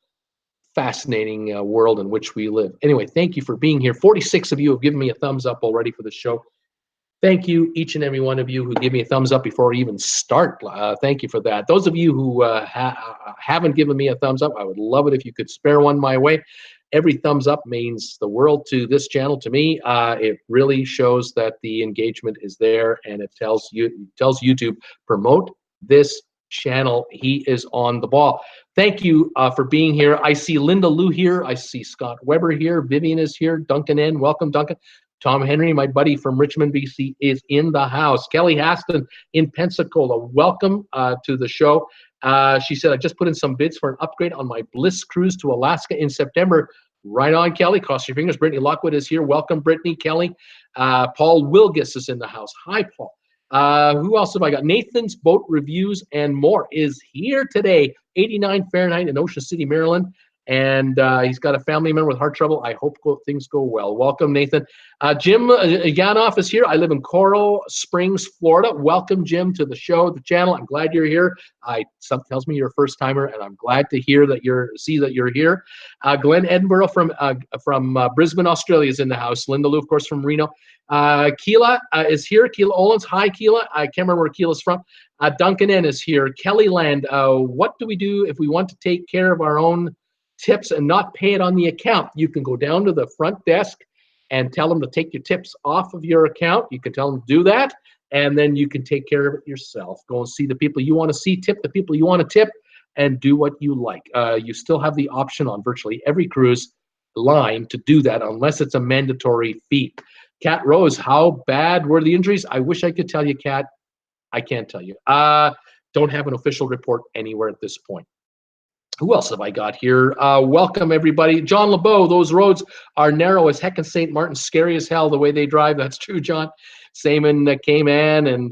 world in which we live. Anyway, thank you for being here. 46 of you have given me a thumbs up already for the show. Thank you, each and every one of you who give me a thumbs up before we even start. Thank you for that. Those of you who haven't given me a thumbs up, I would love it if you could spare one my way. Every thumbs up means the world to this channel, to me. It really shows that the engagement is there, and it tells YouTube, promote this channel. He is on the ball. Thank you for being here. I see Linda Lou here. I see Scott Weber here. Vivian is here. Duncan N. Welcome, Duncan. Tom Henry, my buddy from Richmond, BC, is in the house. Kelly Haston in Pensacola, welcome to the show. She said, I just put in some bids for an upgrade on my Bliss cruise to Alaska in September. Right on, Kelly. Cross your fingers. Brittany Lockwood is here. Welcome, Brittany, Kelly. Paul Wilgis is in the house. Hi, Paul. Who else have I got? Nathan's Boat Reviews and More is here today. 89 Fahrenheit in Ocean City, Maryland. and he's got a family member with heart trouble. I hope things go well. Welcome, Nathan. Jim Yanoff is here. I live in Coral Springs, Florida. Welcome, Jim, to the show, the channel. I'm glad you're here. Something tells me you're a first timer, and I'm glad to hear that you're here. Glenn Edinburgh from Brisbane, Australia is in the house. Linda Lou, of course, from Reno. Keela is here. Keela Olens. Hi, Keela. I can't remember where Keela's from. Duncan N is here. Kelly Land. What do we do if we want to take care of our own tips and not pay it on the account? You can go down to the front desk and tell them to take your tips off of your account. You can tell them to do that, and then you can take care of it yourself. Go and see the people you want to see, tip the people you want to tip, and do what you like. You still have the option on virtually every cruise line to do that unless it's a mandatory fee. Kat Rose, how bad were the injuries? I wish I could tell you, Kat. I can't tell you. Don't have an official report anywhere at this point. Who else have I got here? Welcome, everybody. John LeBeau, those roads are narrow as heck in St. Martin. Scary as hell the way they drive. That's true, John. Same in Cayman and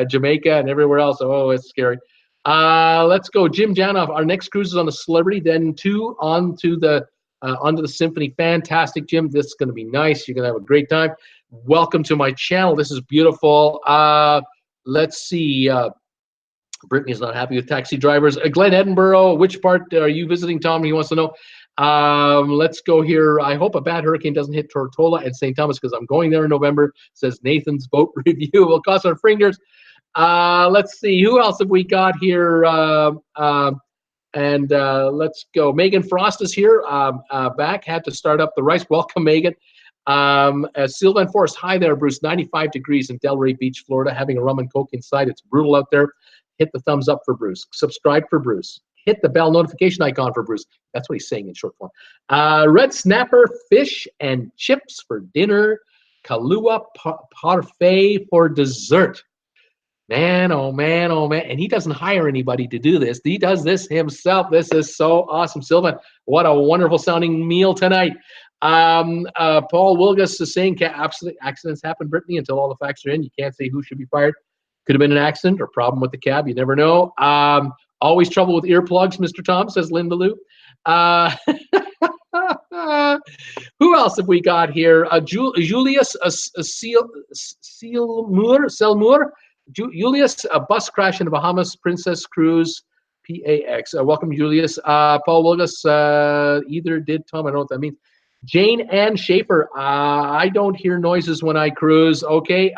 Jamaica and everywhere else. Oh, it's scary. Let's go. Jim Janoff. Our next cruise is on the Celebrity, then onto the Symphony. Fantastic, Jim. This is going to be nice. You're going to have a great time. Welcome to my channel. This is beautiful. Let's see. Brittany's not happy with taxi drivers. Glenn Edinburgh, which part are you visiting, Tom? He wants to know. Let's go here. I hope a bad hurricane doesn't hit Tortola and St. Thomas because I'm going there in November, says Nathan's boat review. We'll cross our fingers. Let's see. Who else have we got here? Let's go. Megan Frost is here. Back. Had to start up the rice. Welcome, Megan. Sylvan Forest. Hi there, Bruce. 95 degrees in Delray Beach, Florida. Having a rum and coke inside. It's brutal out there. Hit the thumbs up for Bruce. Subscribe for Bruce. Hit the bell notification icon for Bruce. That's what he's saying in short form. Red snapper, fish, and chips for dinner. Kahlua parfait for dessert. Man, oh man, oh man. And he doesn't hire anybody to do this. He does this himself. This is so awesome. Sylvan, what a wonderful sounding meal tonight. Paul Wilgus is saying accidents happen, Brittany, until all the facts are in. You can't say who should be fired. Could have been an accident or problem with the cab. You never know. Always trouble with earplugs, Mr. Tom, says Linda Lou. Who else have we got here? Julius Selmur. Julius, a bus crash in the Bahamas, Princess Cruise, PAX. Welcome, Julius. Paul Wilgus, either did Tom. I don't know what that means. Jane Ann Schaefer. I don't hear noises when I cruise. Okay.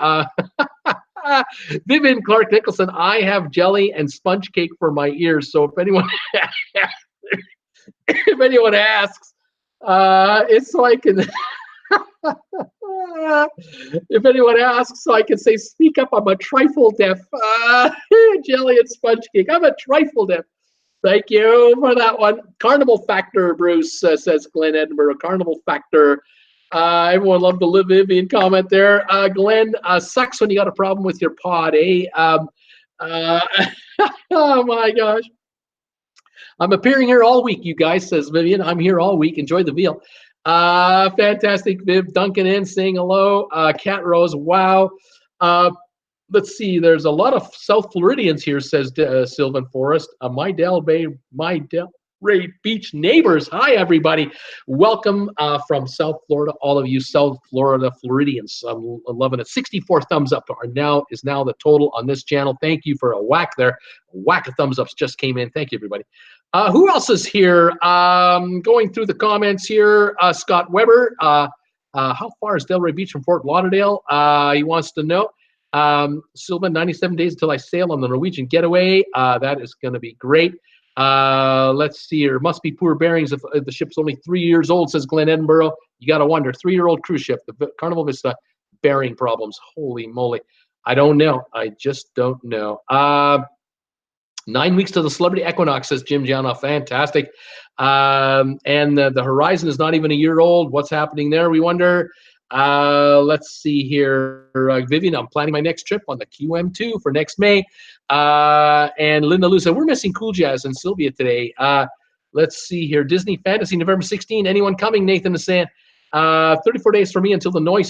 Vivian Clark Nicholson, I have jelly and sponge cake for my ears. So if anyone asks, it's so I can if anyone asks, so I can say, speak up, I'm a trifle deaf. Jelly and sponge cake. I'm a trifle deaf. Thank you for that one. Carnival Factor, Bruce, says Glenn Edinburgh. Carnival Factor. Everyone loved the Vivian comment there. Glenn, sucks when you got a problem with your pod, eh? Oh my gosh. I'm appearing here all week, you guys, says Vivian. I'm here all week. Enjoy the veal. Fantastic, Viv. Duncan in saying hello. Cat Rose, wow. Let's see. There's a lot of South Floridians here, says Sylvan Forest. My Delray Beach neighbors. Hi, everybody. Welcome from South Florida, all of you South Florida Floridians. I'm loving it. 64 thumbs up is now the total on this channel. Thank you for a whack there. A whack of thumbs ups just came in. Thank you, everybody. Who else is here? Going through the comments here. Scott Weber. How far is Delray Beach from Fort Lauderdale? He wants to know. Sylvan, 97 days until I sail on the Norwegian getaway. That is going to be great. Let's see here. Must be poor bearings if the ship's only 3 years old, says Glenn Edinburgh. You got to wonder. 3-year-old cruise ship, the Carnival Vista, bearing problems. Holy moly. I don't know. I just don't know. 9 weeks to the Celebrity Equinox, says Jim Janoff. Fantastic. And the Horizon is not even a year old. What's happening there, we wonder? Let's see here. Vivian, I'm planning my next trip on the QM2 for next May. And Linda Lou said, we're missing Cool Jazz and Sylvia today. Let's see here. Disney Fantasy, November 16. Anyone coming? Nathan is saying, 34 days for me until the new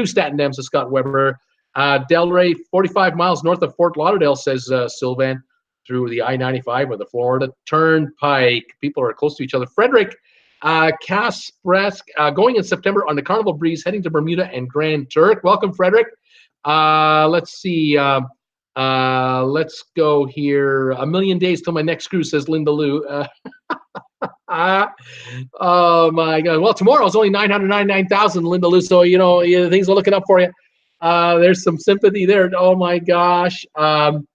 Staten Dam, says Scott Weber. Delray, 45 miles north of Fort Lauderdale, says Sylvan. through the I-95 or the Florida Turnpike. People are close to each other. Frederick Kaspresk, going in September on the Carnival Breeze, heading to Bermuda and Grand Turk. Welcome, Frederick. Let's see. Let's go here. 1,000,000 days till my next cruise, says Linda Lou. Oh my God! Well, tomorrow is only 999,000, Linda Lou. So yeah, things are looking up for you. There's some sympathy there. Oh my gosh. John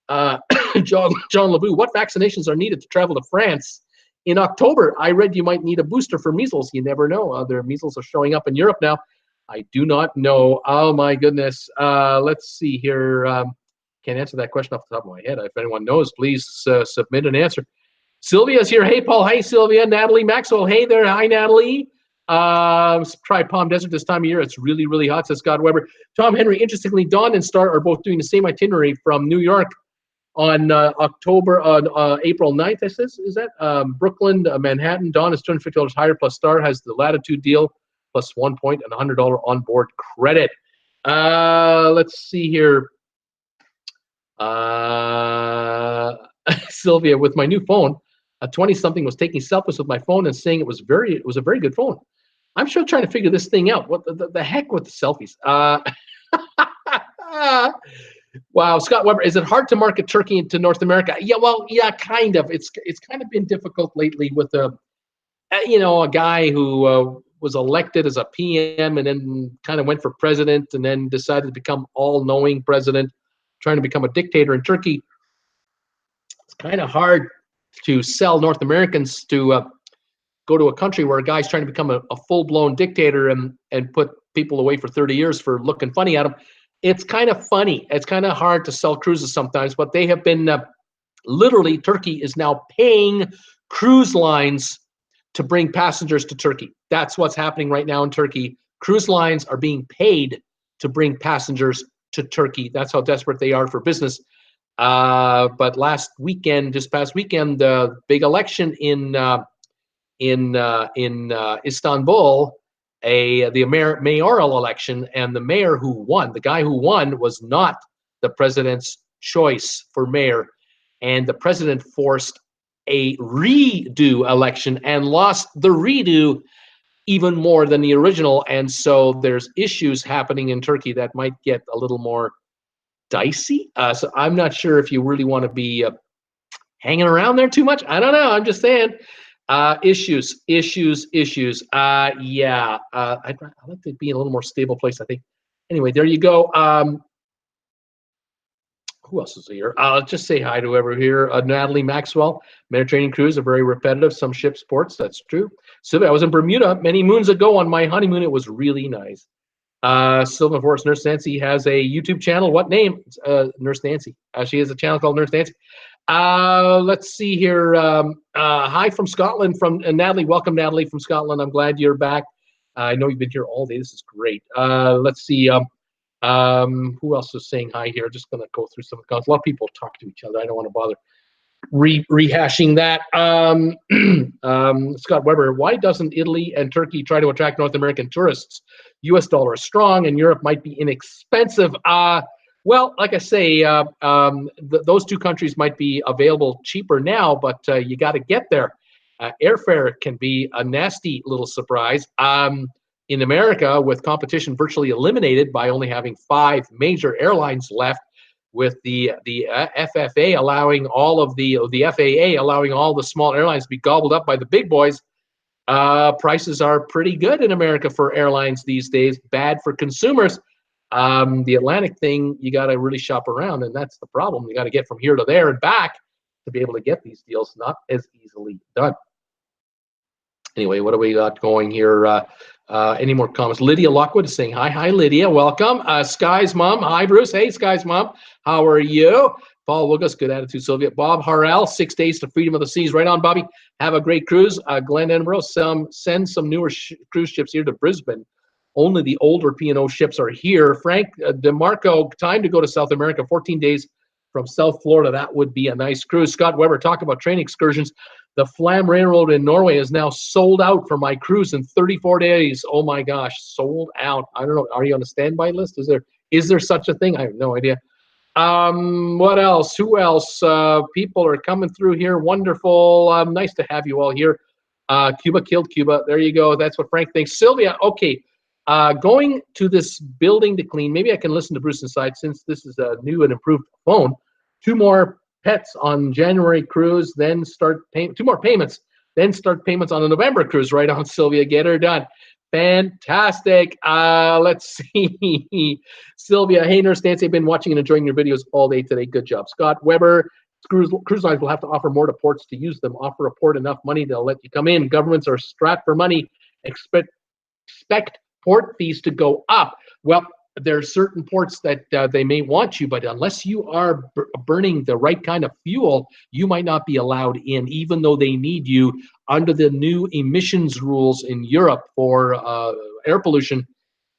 LeBou, what vaccinations are needed to travel to France in October? I read you might need a booster for measles. You never know. Other measles are showing up in Europe now. I do not know. Oh my goodness. Let's see here. Can't answer that question off the top of my head. If anyone knows, please submit an answer. Sylvia's here. Hey, Paul. Hey, Sylvia. Natalie Maxwell. Hey there. Hi, Natalie. Try Palm Desert this time of year. It's really, really hot, says Scott Weber. Tom Henry, interestingly, Dawn and Star are both doing the same itinerary from New York on April 9th, I says. Is that? Brooklyn, Manhattan. Dawn is $250 higher, plus Star has the Latitude deal, plus 1 point and $100 onboard credit. Let's see here. Sylvia, with my new phone, a 20-something was taking selfies with my phone and saying it was a very good phone. I'm still trying to figure this thing out. What the heck with the selfies? Wow, Scott Weber, is it hard to market Turkey into North America? Yeah, well, yeah, kind of. It's kind of been difficult lately with a guy who was elected as a PM and then kind of went for president and then decided to become all-knowing president, trying to become a dictator in Turkey. It's kind of hard to sell North Americans to go to a country where a guy's trying to become a full-blown dictator and put people away for 30 years for looking funny at him. It's kind of funny. It's kind of hard to sell cruises sometimes, but they have been literally, Turkey is now paying cruise lines to bring passengers to Turkey. That's what's happening right now in Turkey. Cruise lines are being paid to bring passengers to Turkey. That's how desperate they are for business. But this past weekend, the big election in Istanbul, the mayoral election, and the mayor who won, the guy who won, was not the president's choice for mayor, and the president forced a redo election and lost the redo even more than the original. And so there's issues happening in Turkey that might get a little more dicey. So I'm not sure if you really want to be hanging around there too much. I don't know. I'm just saying. Issues. Yeah. I'd like to be in a little more stable place, I think. Anyway, there you go. Who else is here? I'll just say hi to whoever here. Natalie Maxwell. Mediterranean cruise are very repetitive. Some ship sports. That's true. Sylvia, I was in Bermuda many moons ago on my honeymoon. It was really nice. Sylvan Forest Nurse Nancy has a YouTube channel. What name? Nurse Nancy. She has a channel called Nurse Nancy. Let's see here. Hi from Scotland, from Natalie. Welcome, Natalie, from Scotland. I'm glad you're back. I know you've been here all day. This is great. Let's see. Who else is saying hi here? Just going to go through some of the comments. A lot of people talk to each other. I don't want to bother rehashing that. Scott Weber, why doesn't Italy and Turkey try to attract North American tourists? U.S. dollar is strong and Europe might be inexpensive. Well, like I say, those two countries might be available cheaper now, but you got to get there. Airfare can be a nasty little surprise. In America, with competition virtually eliminated by only having 5 major airlines left, with the FFA allowing all of the FAA allowing all the small airlines to be gobbled up by the big boys, prices are pretty good in America for airlines these days. Bad for consumers. The Atlantic thing, you got to really shop around, and that's the problem. You got to get from here to there and back to be able to get these deals. Not as easily done. Anyway, what do we got going here? Any more comments? Lydia Lockwood is saying hi. Hi, Lydia. Welcome. Sky's mom. Hi, Bruce. Hey, Sky's mom. How are you? Paul Wilgus, good attitude, Sylvia. Bob Harrell, 6 days to freedom of the seas. Right on, Bobby. Have a great cruise. Glenn Edinburgh, send some newer cruise ships here to Brisbane. Only the older P&O ships are here. Frank DeMarco, time to go to South America, 14 days from South Florida. That would be a nice cruise. Scott Weber, talk about train excursions. The Flam Railroad in Norway is now sold out for my cruise in 34 days. Oh my gosh, sold out. I don't know. Are you on a standby list? Is there such a thing? I have no idea. What else? Who else? People are coming through here. Wonderful. Nice to have you all here. Cuba killed Cuba. There you go. That's what Frank thinks. Sylvia, okay. Going to this building to clean. Maybe I can listen to Bruce inside since this is a new and improved phone. 2 more pets on January cruise, then start paying 2 more payments, then start payments on the November cruise. Right on, Sylvia. Get her done. Fantastic. Let's see. Sylvia, hey, Nurse Nancy, I've been watching and enjoying your videos all day today. Good job. Scott Weber, cruise lines will have to offer more to ports to use them. Offer a port enough money, they'll let you come in. Governments are strapped for money. Expect port fees to go up. Well, there are certain ports that they may want you, but unless you are burning the right kind of fuel, you might not be allowed in, even though they need you under the new emissions rules in Europe for air pollution.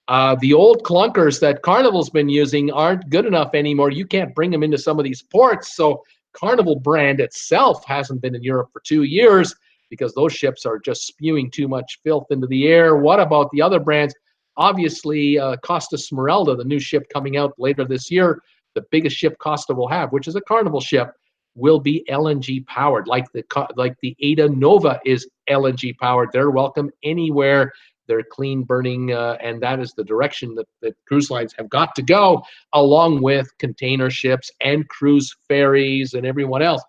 The old clunkers that Carnival's been using aren't good enough anymore. You can't bring them into some of these ports. So Carnival brand itself hasn't been in Europe for 2 years because those ships are just spewing too much filth into the air. What about the other brands? Obviously, Costa Smeralda, the new ship coming out later this year, the biggest ship Costa will have, which is a Carnival ship, will be LNG powered, like the Ada Nova is LNG powered. They're welcome anywhere. They're clean burning, and that is the direction that cruise lines have got to go, along with container ships and cruise ferries and everyone else.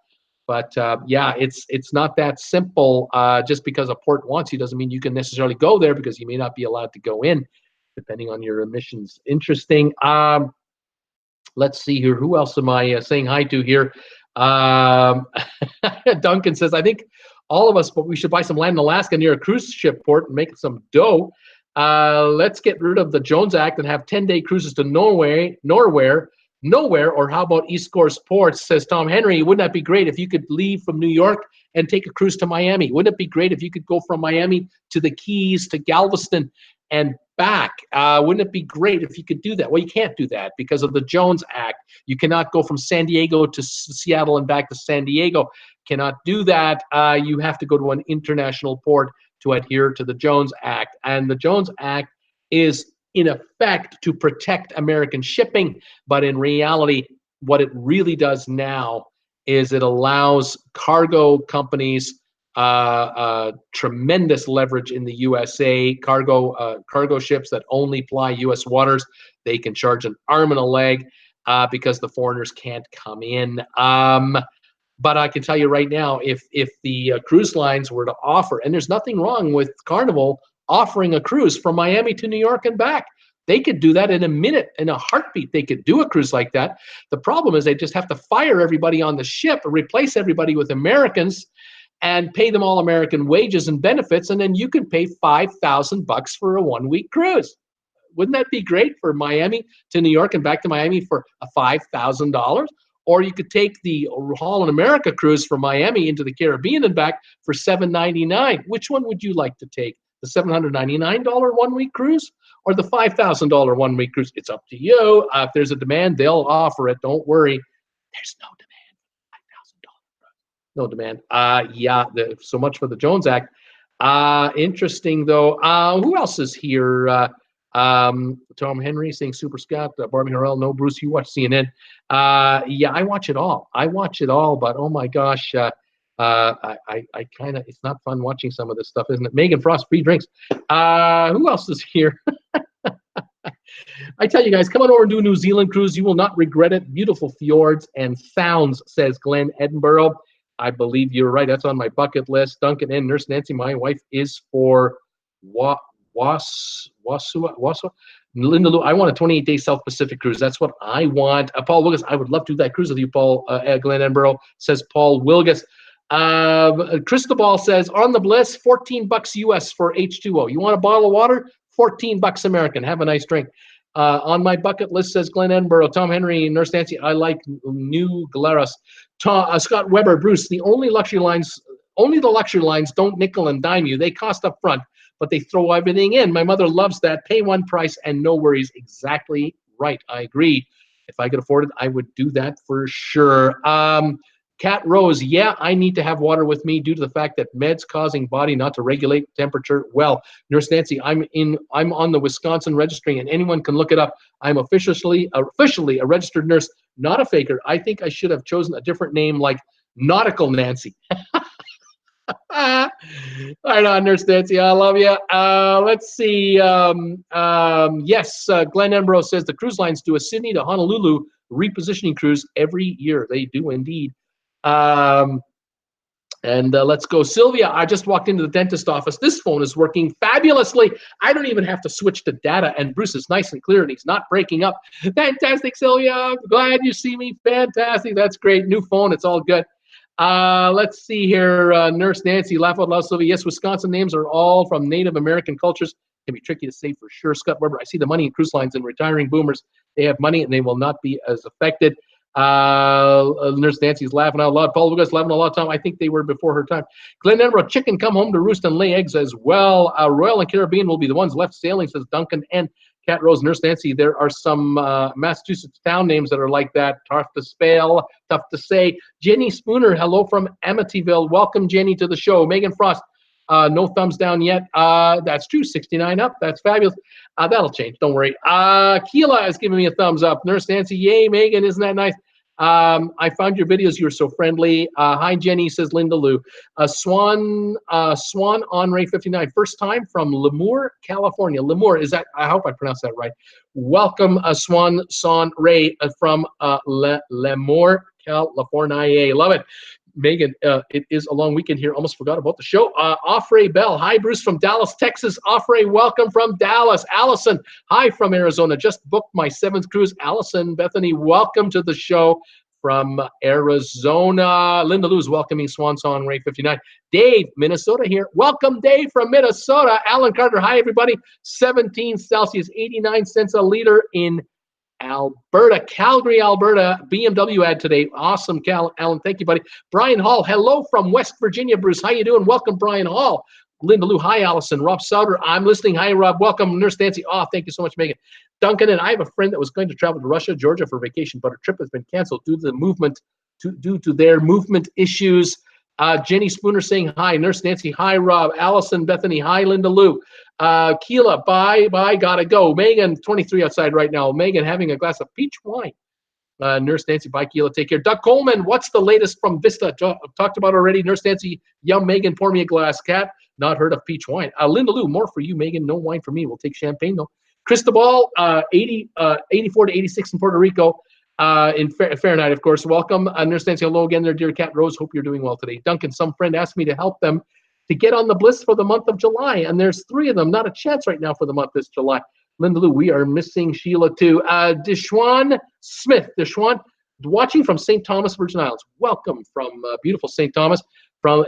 But yeah, it's not that simple. Just because a port wants you doesn't mean you can necessarily go there, because you may not be allowed to go in, depending on your emissions. Interesting. Let's see here. Who else am I saying hi to here? Duncan says, I think all of us, but we should buy some land in Alaska near a cruise ship port and make some dough. Let's get rid of the Jones Act and have 10-day cruises to nowhere, or how about East Coast ports? Says Tom Henry. Wouldn't that be great if you could leave from New York and take a cruise to Miami? Wouldn't it be great if you could go from Miami to the Keys to Galveston and back? Wouldn't it be great if you could do that? Well, you can't do that because of the Jones Act. You cannot go from San Diego to Seattle and back to San Diego. Cannot do that. You have to go to an international port to adhere to the Jones Act. And the Jones Act is in effect to protect American shipping, but in reality, what it really does now is it allows cargo companies tremendous leverage in the USA. Cargo ships that only ply U.S. waters, they can charge an arm and a leg because the foreigners can't come in. But I can tell you right now, if the cruise lines were to offer, and there's nothing wrong with Carnival offering a cruise from Miami to New York and back. They could do that in a minute, in a heartbeat. They could do a cruise like that. The problem is they just have to fire everybody on the ship, replace everybody with Americans, and pay them all American wages and benefits, and then you can pay $5,000 for a 1-week cruise. Wouldn't that be great for Miami to New York and back to Miami for a $5,000? Or you could take the Holland America cruise from Miami into the Caribbean and back for $799. Which one would you like to take? The $799 1-week cruise or the $5,000 1-week cruise? It's up to you. If there's a demand, they'll offer it. Don't worry. There's no demand. $5,000. No demand. Yeah, so much for the Jones Act. Interesting, though. Who else is here? Tom Henry saying Super Scott, Barbie Harrell, no, Bruce, you watch CNN. Yeah, I watch it all. But oh my gosh, I kind of, it's not fun watching some of this stuff, isn't it? Megan Frost, free drinks. Who else is here? I tell you guys, come on over and do a New Zealand cruise. You will not regret it. Beautiful fjords and sounds, says Glenn Edinburgh. I believe you're right. That's on my bucket list. Duncan and Nurse Nancy, my wife, is for Wasua. Linda Lou, I want a 28-day South Pacific cruise. That's what I want. Paul Wilgus, I would love to do that cruise with you, Paul. Glenn Edinburgh, says Paul Wilgus. Cristobal says, on the Bliss, $14 US for H2O. You want a bottle of water? $14 American. Have a nice drink. On my bucket list, says Glenn Edinburgh. Tom Henry, Nurse Nancy, I like New Glarus. Scott Weber, Bruce, only the luxury lines don't nickel and dime you. They cost up front, but they throw everything in. My mother loves that. Pay one price and no worries. Exactly right. I agree. If I could afford it, I would do that for sure. Cat Rose, yeah, I need to have water with me due to the fact that meds causing body not to regulate temperature well. Nurse Nancy, I'm on the Wisconsin registry, and anyone can look it up. I'm officially a registered nurse, not a faker. I think I should have chosen a different name like Nautical Nancy. Right on, Nurse Nancy. I love you. Let's see. Yes, Glenn Ambrose says the cruise lines do a Sydney to Honolulu repositioning cruise every year. They do indeed. Let's go. Sylvia, I just walked into the dentist office. This phone is working fabulously. I don't even have to switch to data, and Bruce is nice and clear, and he's not breaking up. Fantastic, Sylvia. Glad you see me. Fantastic. That's great. New phone. It's all good. Let's see here. Nurse Nancy, laugh out loud, Sylvia. Yes, Wisconsin names are all from Native American cultures. Can be tricky to say for sure. Scott Weber, I see the money in cruise lines and retiring boomers. They have money and they will not be as affected. Nurse Nancy's laughing out loud. Paul Lucas laughing out loud. Tom, I think they were before her time. Glenn Edinburgh, chicken come home to roost and lay eggs as well. Royal and Caribbean will be the ones left sailing, says Duncan and Cat Rose. Nurse Nancy, there are some Massachusetts town names that are like that. Tough to spell, tough to say. Jenny Spooner, hello from Amityville. Welcome, Jenny, to the show. Megan Frost, no thumbs down yet. That's true, 69 up. That's fabulous. That'll change, don't worry. Keela is giving me a thumbs up. Nurse Nancy, yay, Megan, isn't that nice? I found your videos. You're so friendly. Hi, Jenny, says Linda Lou. Swan Henri 59, first time from Lemoore, California. Lemoore, is that, I hope I pronounced that right. Welcome, Swan Ray from Lemoore, California. Love it. Megan, it is a long weekend here. Almost forgot about the show. Offray Bell. Hi, Bruce from Dallas, Texas. Offray, welcome from Dallas. Allison, hi from Arizona. Just booked my 7th cruise. Allison, Bethany, welcome to the show from Arizona. Linda Lou's welcoming Swan Song Ray 59. Dave, Minnesota here. Welcome, Dave from Minnesota. Alan Carter, hi, everybody. 17 Celsius, 89 cents a liter in Alberta, Calgary, Alberta. BMW ad today. Awesome, Alan. Thank you, buddy. Brian Hall, hello from West Virginia, Bruce. How you doing? Welcome, Brian Hall. Linda Lou, hi, Allison. Rob Souter, I'm listening. Hi, Rob. Welcome, Nurse Nancy. Oh, thank you so much, Megan. Duncan, and I have a friend that was going to travel to Russia, Georgia for vacation, but her trip has been canceled due to their movement issues. Jenny Spooner saying hi. Nurse Nancy, hi, Rob. Allison, Bethany, hi, Linda Lou. Keela, bye, gotta go. Megan, 23 outside right now. Megan having a glass of peach wine. Nurse Nancy, bye, Keela, take care. Doug Coleman, what's the latest from Vista? Talked about already. Nurse Nancy, yum, Megan, pour me a glass. Cat, not heard of peach wine. Linda Lou, more for you, Megan. No wine for me. We'll take champagne, though. Cristobal, 84 to 86 in Puerto Rico. In Fahrenheit, of course. Welcome. Nurse Nancy, hello again there, dear Cat Rose. Hope you're doing well today. Duncan, some friend asked me to help them to get on the list for the month of July, and there's 3 of them. Not a chance right now for the month this July. Linda Lou, we are missing Sheila too. Deshawn Smith. Deshawn, watching from St. Thomas, Virgin Islands. Welcome from beautiful St. Thomas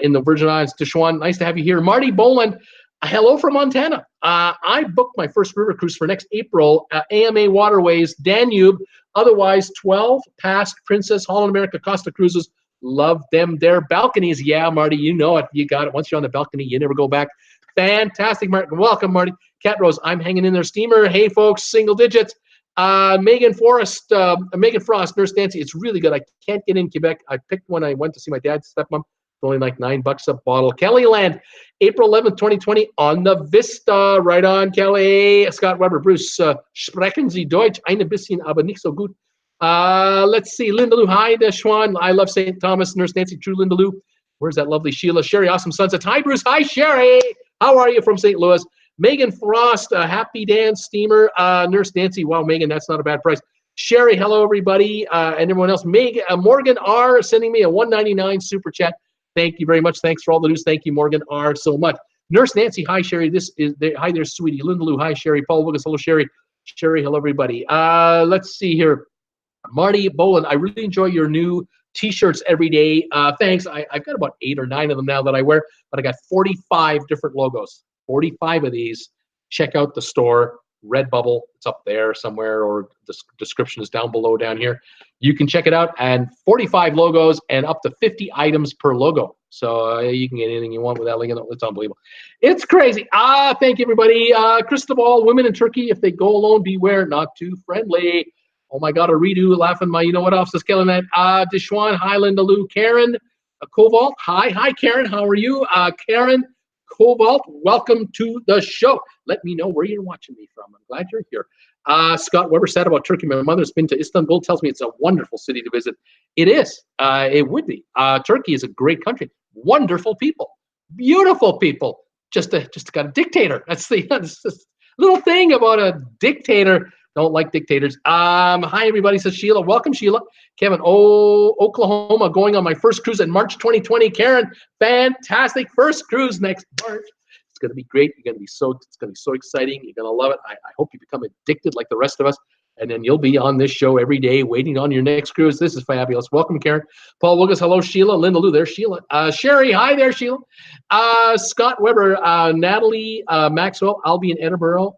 in the Virgin Islands. Deshawn, nice to have you here. Marty Boland, hello from Montana. I booked my first river cruise for next April. AMA Waterways, Danube. Otherwise, 12 past Princess, Holland America, Costa Cruises. Love them. Their balconies. Yeah, Marty, you know it. You got it. Once you're on the balcony, you never go back. Fantastic, Martin. Welcome, Marty. Cat Rose, I'm hanging in there. Steamer. Hey, folks, single digits. Megan Frost, Nurse Nancy. It's really good. I can't get in Quebec. I picked one. I went to see my dad's stepmom. It's only like $9 a bottle. Kelly Land, April 11th, 2020 on the Vista. Right on, Kelly. Scott Weber, Bruce. Sprechen Sie Deutsch? Ein bisschen, aber nicht so gut. Let's see. Linda Lou, hi, Schwan. I love St. Thomas. Nurse Nancy, true Linda Lou. Where's that lovely Sheila? Sherry, awesome sunset. Hi, Bruce. Hi, Sherry. How are you from St. Louis? Megan Frost, Happy Dance Steamer. Nurse Nancy, wow, Megan, that's not a bad price. Sherry, hello, everybody. And everyone else. Morgan R. sending me a $1.99 super chat. Thank you very much. Thanks for all the news. Thank you, Morgan R. so much. Nurse Nancy, hi, Sherry. Hi there, sweetie. Linda Lou, hi, Sherry. Paul Wilkes, hello, Sherry. Sherry, hello, everybody. Let's see here. Marty Boland, I really enjoy your new T-shirts every day. Thanks. I've got about 8 or 9 of them now that I wear, but I got 45 different logos. 45 of these. Check out the store, RedBubble. It's up there somewhere, or the description is down below down here. You can check it out, and 45 logos and up to 50 items per logo. So you can get anything you want with that link. It's unbelievable. It's crazy. Thank you, everybody. Cristobal, women in Turkey, if they go alone, beware, not too friendly. Oh my God, a redo laughing. My, you know what else is killing that? Deshwan, hi, Linda Lou, Karen Cobalt. Hi, Karen. How are you? Karen Cobalt, welcome to the show. Let me know where you're watching me from. I'm glad you're here. Scott Weber said about Turkey. My mother's been to Istanbul, tells me it's a wonderful city to visit. It is. It would be. Turkey is a great country. Wonderful people. Beautiful people. Just got a dictator. That's the little thing about a dictator. Don't like dictators. Hi, everybody, says Sheila. Welcome, Sheila. Kevin, Oklahoma, going on my first cruise in March 2020. Karen, fantastic. First cruise next March. It's going to be great. It's going to be so exciting. You're going to love it. I hope you become addicted like the rest of us. And then you'll be on this show every day waiting on your next cruise. This is fabulous. Welcome, Karen. Paul Wilgus, hello, Sheila. Linda Lou, there's Sheila. Sherry, hi there, Sheila. Scott Weber, Natalie Maxwell, I'll be in Edinburgh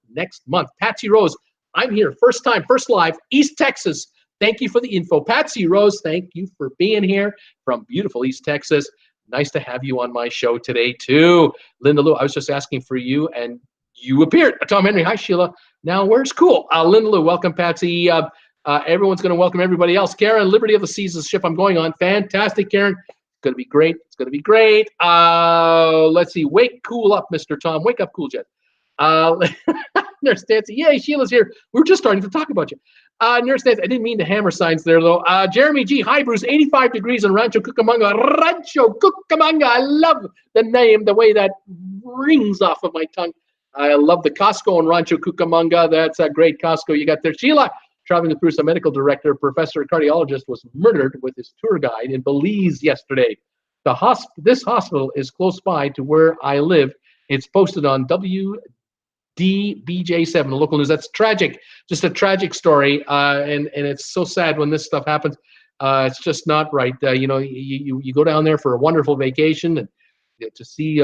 next month. Patsy Rose, I'm here. First time, first live, East Texas. Thank you for the info. Patsy Rose, thank you for being here from beautiful East Texas. Nice to have you on my show today, too. Linda Lou, I was just asking for you, and you appeared. Tom Henry, hi, Sheila. Now, where's cool? Linda Lou, welcome, Patsy. Everyone's going to welcome everybody else. Karen, Liberty of the Seas is the ship I'm going on. Fantastic, Karen. It's going to be great. It's going to be great. Let's see. Wake cool up, Mr. Tom. Wake up, Cool Jet. Nurse Nancy, yay, Sheila's here. We were just starting to talk about you. Nurse Nancy, I didn't mean to hammer signs there, though. Jeremy G, hi, Bruce, 85 degrees in Rancho Cucamonga. Rancho Cucamonga, I love the name, the way that rings off of my tongue. I love the Costco in Rancho Cucamonga. That's a great Costco you got there. Sheila, traveling with Bruce, a medical director, professor, cardiologist, was murdered with his tour guide in Belize yesterday. This hospital is close by to where I live. It's posted on WDBJ7, the local news. That's tragic, just a tragic story, and it's so sad when this stuff happens. It's just not right. You go down there for a wonderful vacation and to see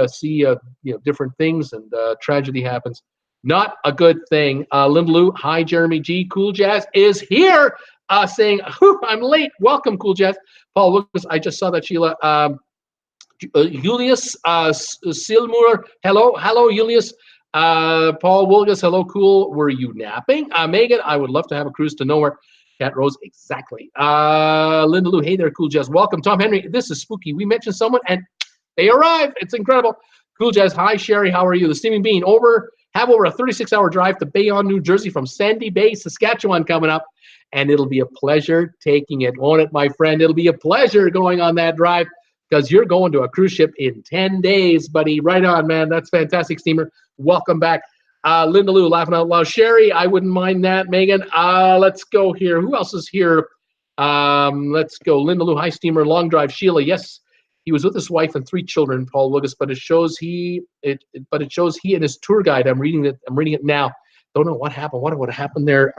different things, and tragedy happens. Not a good thing. Linda Lou, hi, Jeremy G. Cool Jazz is here, saying, I'm late. Welcome, Cool Jazz. Paul Lucas, I just saw that, Sheila. Julius Silmur, hello, Julius. Paul Wilgus, hello, cool. Were you napping? Megan, I would love to have a cruise to nowhere. Cat Rose, exactly. Linda Lou, hey there, Cool Jazz. Welcome, Tom Henry. This is spooky. We mentioned someone and they arrived. It's incredible. Cool Jazz, hi, Sherry. How are you? The Steaming Bean, have over a 36-hour drive to Bayonne, New Jersey from Sandy Bay, Saskatchewan coming up. And it'll be a pleasure taking it, won't it, my friend? It'll be a pleasure going on that drive because you're going to a cruise ship in 10 days, buddy. Right on, man. That's fantastic, steamer. Welcome back. Linda Lou, laughing out loud. Sherry, I wouldn't mind that. Megan, let's go here. Who else is here? Let's go. Linda Lou, hi, steamer. Long drive. Sheila, yes. He was with his wife and 3 children, Paul Lucas, but it shows he and his tour guide. I'm reading it now. Don't know what happened. What would have happened there?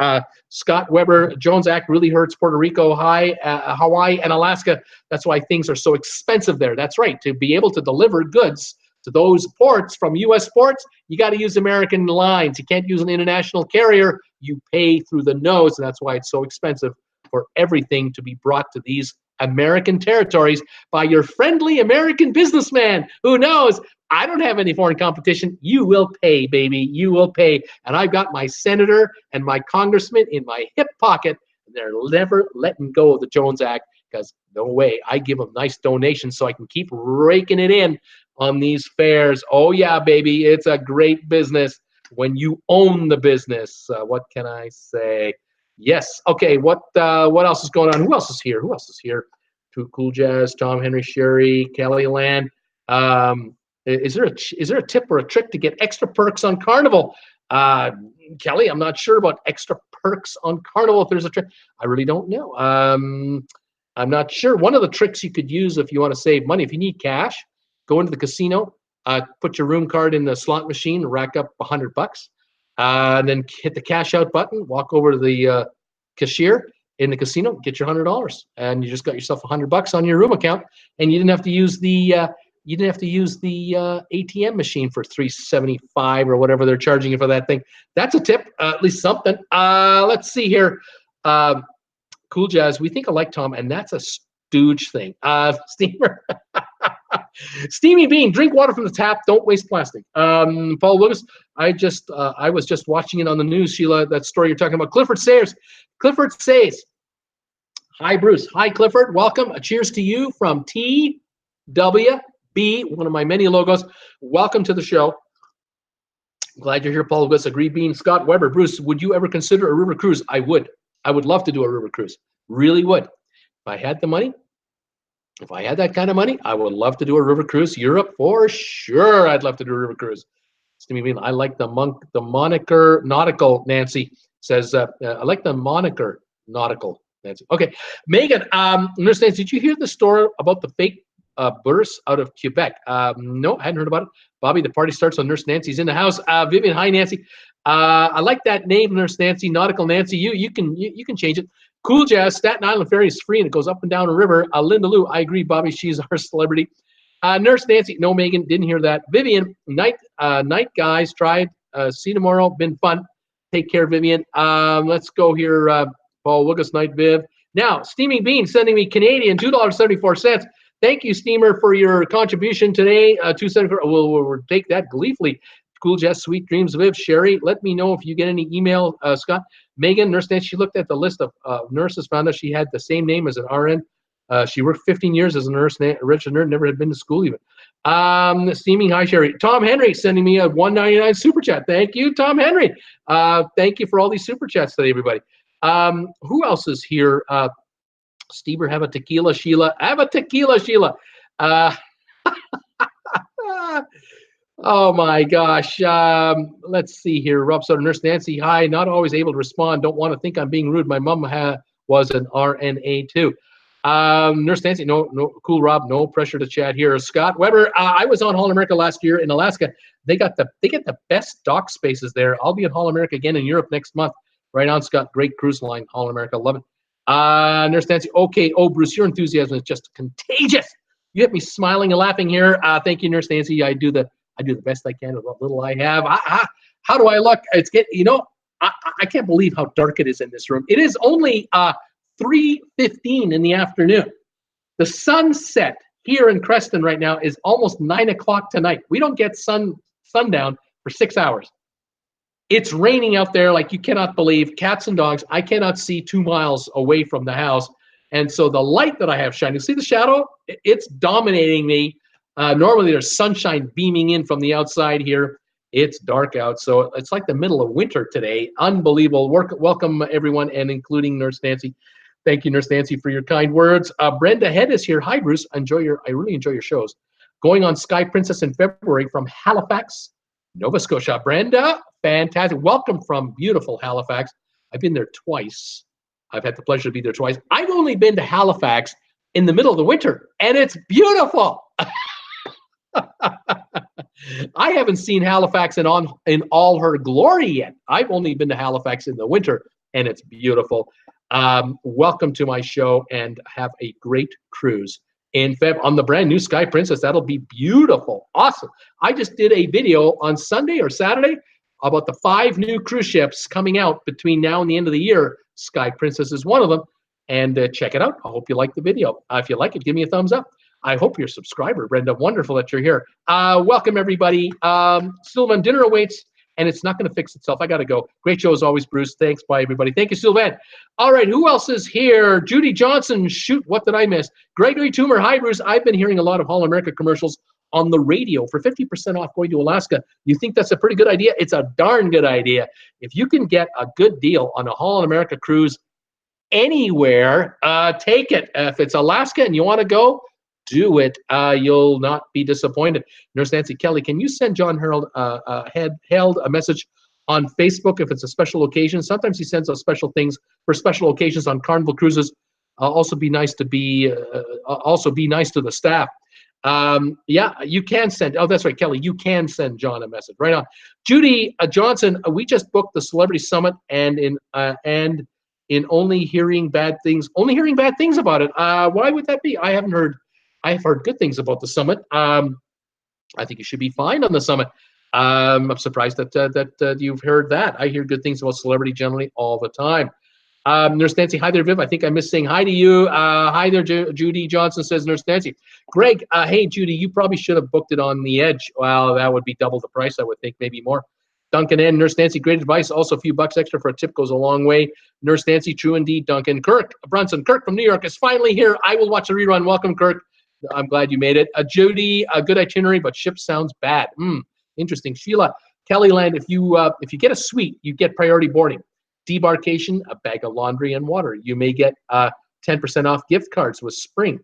Scott Weber, Jones Act really hurts Puerto Rico, Hawaii, and Alaska. That's why things are so expensive there. That's right. To be able to deliver goods to those ports from U.S. ports, you got to use American lines. You can't use an international carrier. You pay through the nose, and that's why it's so expensive for everything to be brought to these American territories by your friendly American businessman who knows I don't have any foreign competition. You will pay, baby. You will pay. And I've got my senator and my congressman in my hip pocket. And they're never letting go of the Jones Act because no way. I give them nice donations so I can keep raking it in on these fares. Oh, yeah, baby. It's a great business when you own the business. What can I say? Yes. Okay. What else is going on? Who else is here? Too Cool Jazz, Tom Henry, Sherry, Kelly Land. Is there a tip or a trick to get extra perks on Carnival? Kelly, I'm not sure about extra perks on Carnival. If there's a trick, I really don't know. I'm not sure. One of the tricks you could use if you want to save money, if you need cash, go into the casino, put your room card in the slot machine, rack up $100. And then hit the cash out button, walk over to the cashier in the casino, get your $100, and you just got yourself $100 on your room account, and you didn't have to use the ATM machine for $3.75 or whatever they're charging you for that thing. That's a tip, at least something. Let's see here. Cool Jazz, we think alike, Tom, and that's a stooge thing. Steamer. Steamy Bean, drink water from the tap. Don't waste plastic. Paul Lewis, I was just watching it on the news, Sheila, that story you're talking about. Clifford says, hi, Bruce. Hi, Clifford. Welcome. A cheers to you from TWB, one of my many logos. Welcome to the show. Glad you're here, Paul Lewis. Agreed Bean. Scott Weber. Bruce, would you ever consider a river cruise? I would. I would love to do a river cruise. Really would. If I had the money, if I had that kind of money, I would love to do a river cruise. Europe, for sure. I'd love to do a river cruise. I like the moniker nautical, Nancy says. I like the moniker nautical, Nancy. Okay. Megan, Nurse Nancy, did you hear the story about the fake bursts out of Quebec? No, I hadn't heard about it. Bobby, the party starts on Nurse Nancy's in the house. Vivian, hi, Nancy. I like that name, Nurse Nancy, nautical Nancy. You can change it. Cool Jazz, Staten Island Ferry is free and it goes up and down a river. Linda Lou, I agree, Bobby, she's our celebrity. Nurse Nancy, no, Megan, didn't hear that. Vivian, night guys, tried. See you tomorrow, been fun. Take care, Vivian. Let's go here, Paul Lucas, night, Viv. Now, Steaming Bean sending me Canadian $2.74. Thank you, Steamer, for your contribution today. $2.74. We'll take that gleefully. Cool Jess, sweet dreams, Viv. Sherry, let me know if you get any email, Scott. Megan, Nurse Nancy, she looked at the list of nurses, found out she had the same name as an RN. She worked 15 years as a nurse, registered nurse, never had been to school even. Steaming, hi, Sherry. Tom Henry sending me a $1.99 super chat. Thank you, Tom Henry. Thank you for all these super chats today, everybody. Who else is here? Stever, have a tequila, Sheila. Have a tequila, Sheila. Oh my gosh. Let's see here. Rob Sutter, Nurse Nancy, hi. Not always able to respond. Don't want to think I'm being rude. My mom was an RNA too. Nurse Nancy, no, cool, Rob. No pressure to chat here. Scott Weber, I was on Hall America last year in Alaska. They get the best dock spaces there. I'll be at Hall America again in Europe next month. Right on, Scott. Great cruise line, Hall America. Love it. Nurse Nancy, okay. Oh, Bruce, your enthusiasm is just contagious. You get me smiling and laughing here. Thank you, Nurse Nancy. I do the best I can with what little I have. How do I look? It's I can't believe how dark it is in this room. It is only 3:15 in the afternoon. The sunset here in Creston right now is almost 9 o'clock tonight. We don't get sundown for 6 hours. It's raining out there like you cannot believe. Cats and dogs. I cannot see 2 miles away from the house. And so the light that I have shining, see the shadow? It's dominating me. Normally there's sunshine beaming in from the outside here. It's dark out, so it's like the middle of winter today. Unbelievable. Welcome, everyone, and including Nurse Nancy. Thank you, Nurse Nancy, for your kind words. Brenda Head is here. Hi, Bruce. I really enjoy your shows. Going on Sky Princess in February from Halifax, Nova Scotia. Brenda, fantastic. Welcome from beautiful Halifax. I've been there twice. I've had the pleasure to be there twice. I've only been to Halifax in the middle of the winter, and it's beautiful. I haven't seen Halifax in all her glory yet. I've only been to Halifax in the winter, and it's beautiful. Welcome to my show, and have a great cruise in Feb on the brand new Sky Princess. That'll be beautiful. Awesome. I just did a video on Sunday or Saturday about the 5 new cruise ships coming out between now and the end of the year. Sky Princess is one of them, and check it out. I hope you like the video. If you like it, give me a thumbs up. I hope you're a subscriber, Brenda. Wonderful that you're here. Welcome, everybody. Sylvan, dinner awaits, and it's not going to fix itself. I got to go. Great show as always, Bruce. Thanks. Bye, everybody. Thank you, Sylvan. All right, who else is here? Judy Johnson. Shoot, what did I miss? Gregory Toomer. Hi, Bruce. I've been hearing a lot of Hall America commercials on the radio for 50% off going to Alaska. You think that's a pretty good idea? It's a darn good idea. If you can get a good deal on a Hall America cruise anywhere, take it. If it's Alaska and you want to go, do it. You'll not be disappointed. Nurse Nancy Kelly, can you send John Harold Held a message on Facebook if it's a special occasion? Sometimes he sends us special things for special occasions on Carnival cruises. Also be nice to the staff. Yeah, you can send. Oh, that's right, Kelly. You can send John a message right on. Judy Johnson, we just booked the Celebrity Summit, and in only hearing bad things about it. Why would that be? I've heard good things about the summit. I think you should be fine on the summit. I'm surprised that you've heard that. I hear good things about Celebrity generally all the time. Nurse Nancy, hi there, Viv. I think I missed saying hi to you. Hi there, Judy Johnson says, Nurse Nancy. Greg, hey, Judy, you probably should have booked it on the Edge. Well, that would be double the price, I would think, maybe more. Duncan N, Nurse Nancy, great advice. Also, a few bucks extra for a tip goes a long way. Nurse Nancy, true indeed. Duncan. Kirk Brunson, Kirk from New York is finally here. I will watch the rerun. Welcome, Kirk. I'm glad you made it. Judy, a good itinerary, but ship sounds bad. Interesting. Sheila, Kellyland, if you get a suite, you get priority boarding. Debarkation, a bag of laundry and water. You may get 10% off gift cards with Spring.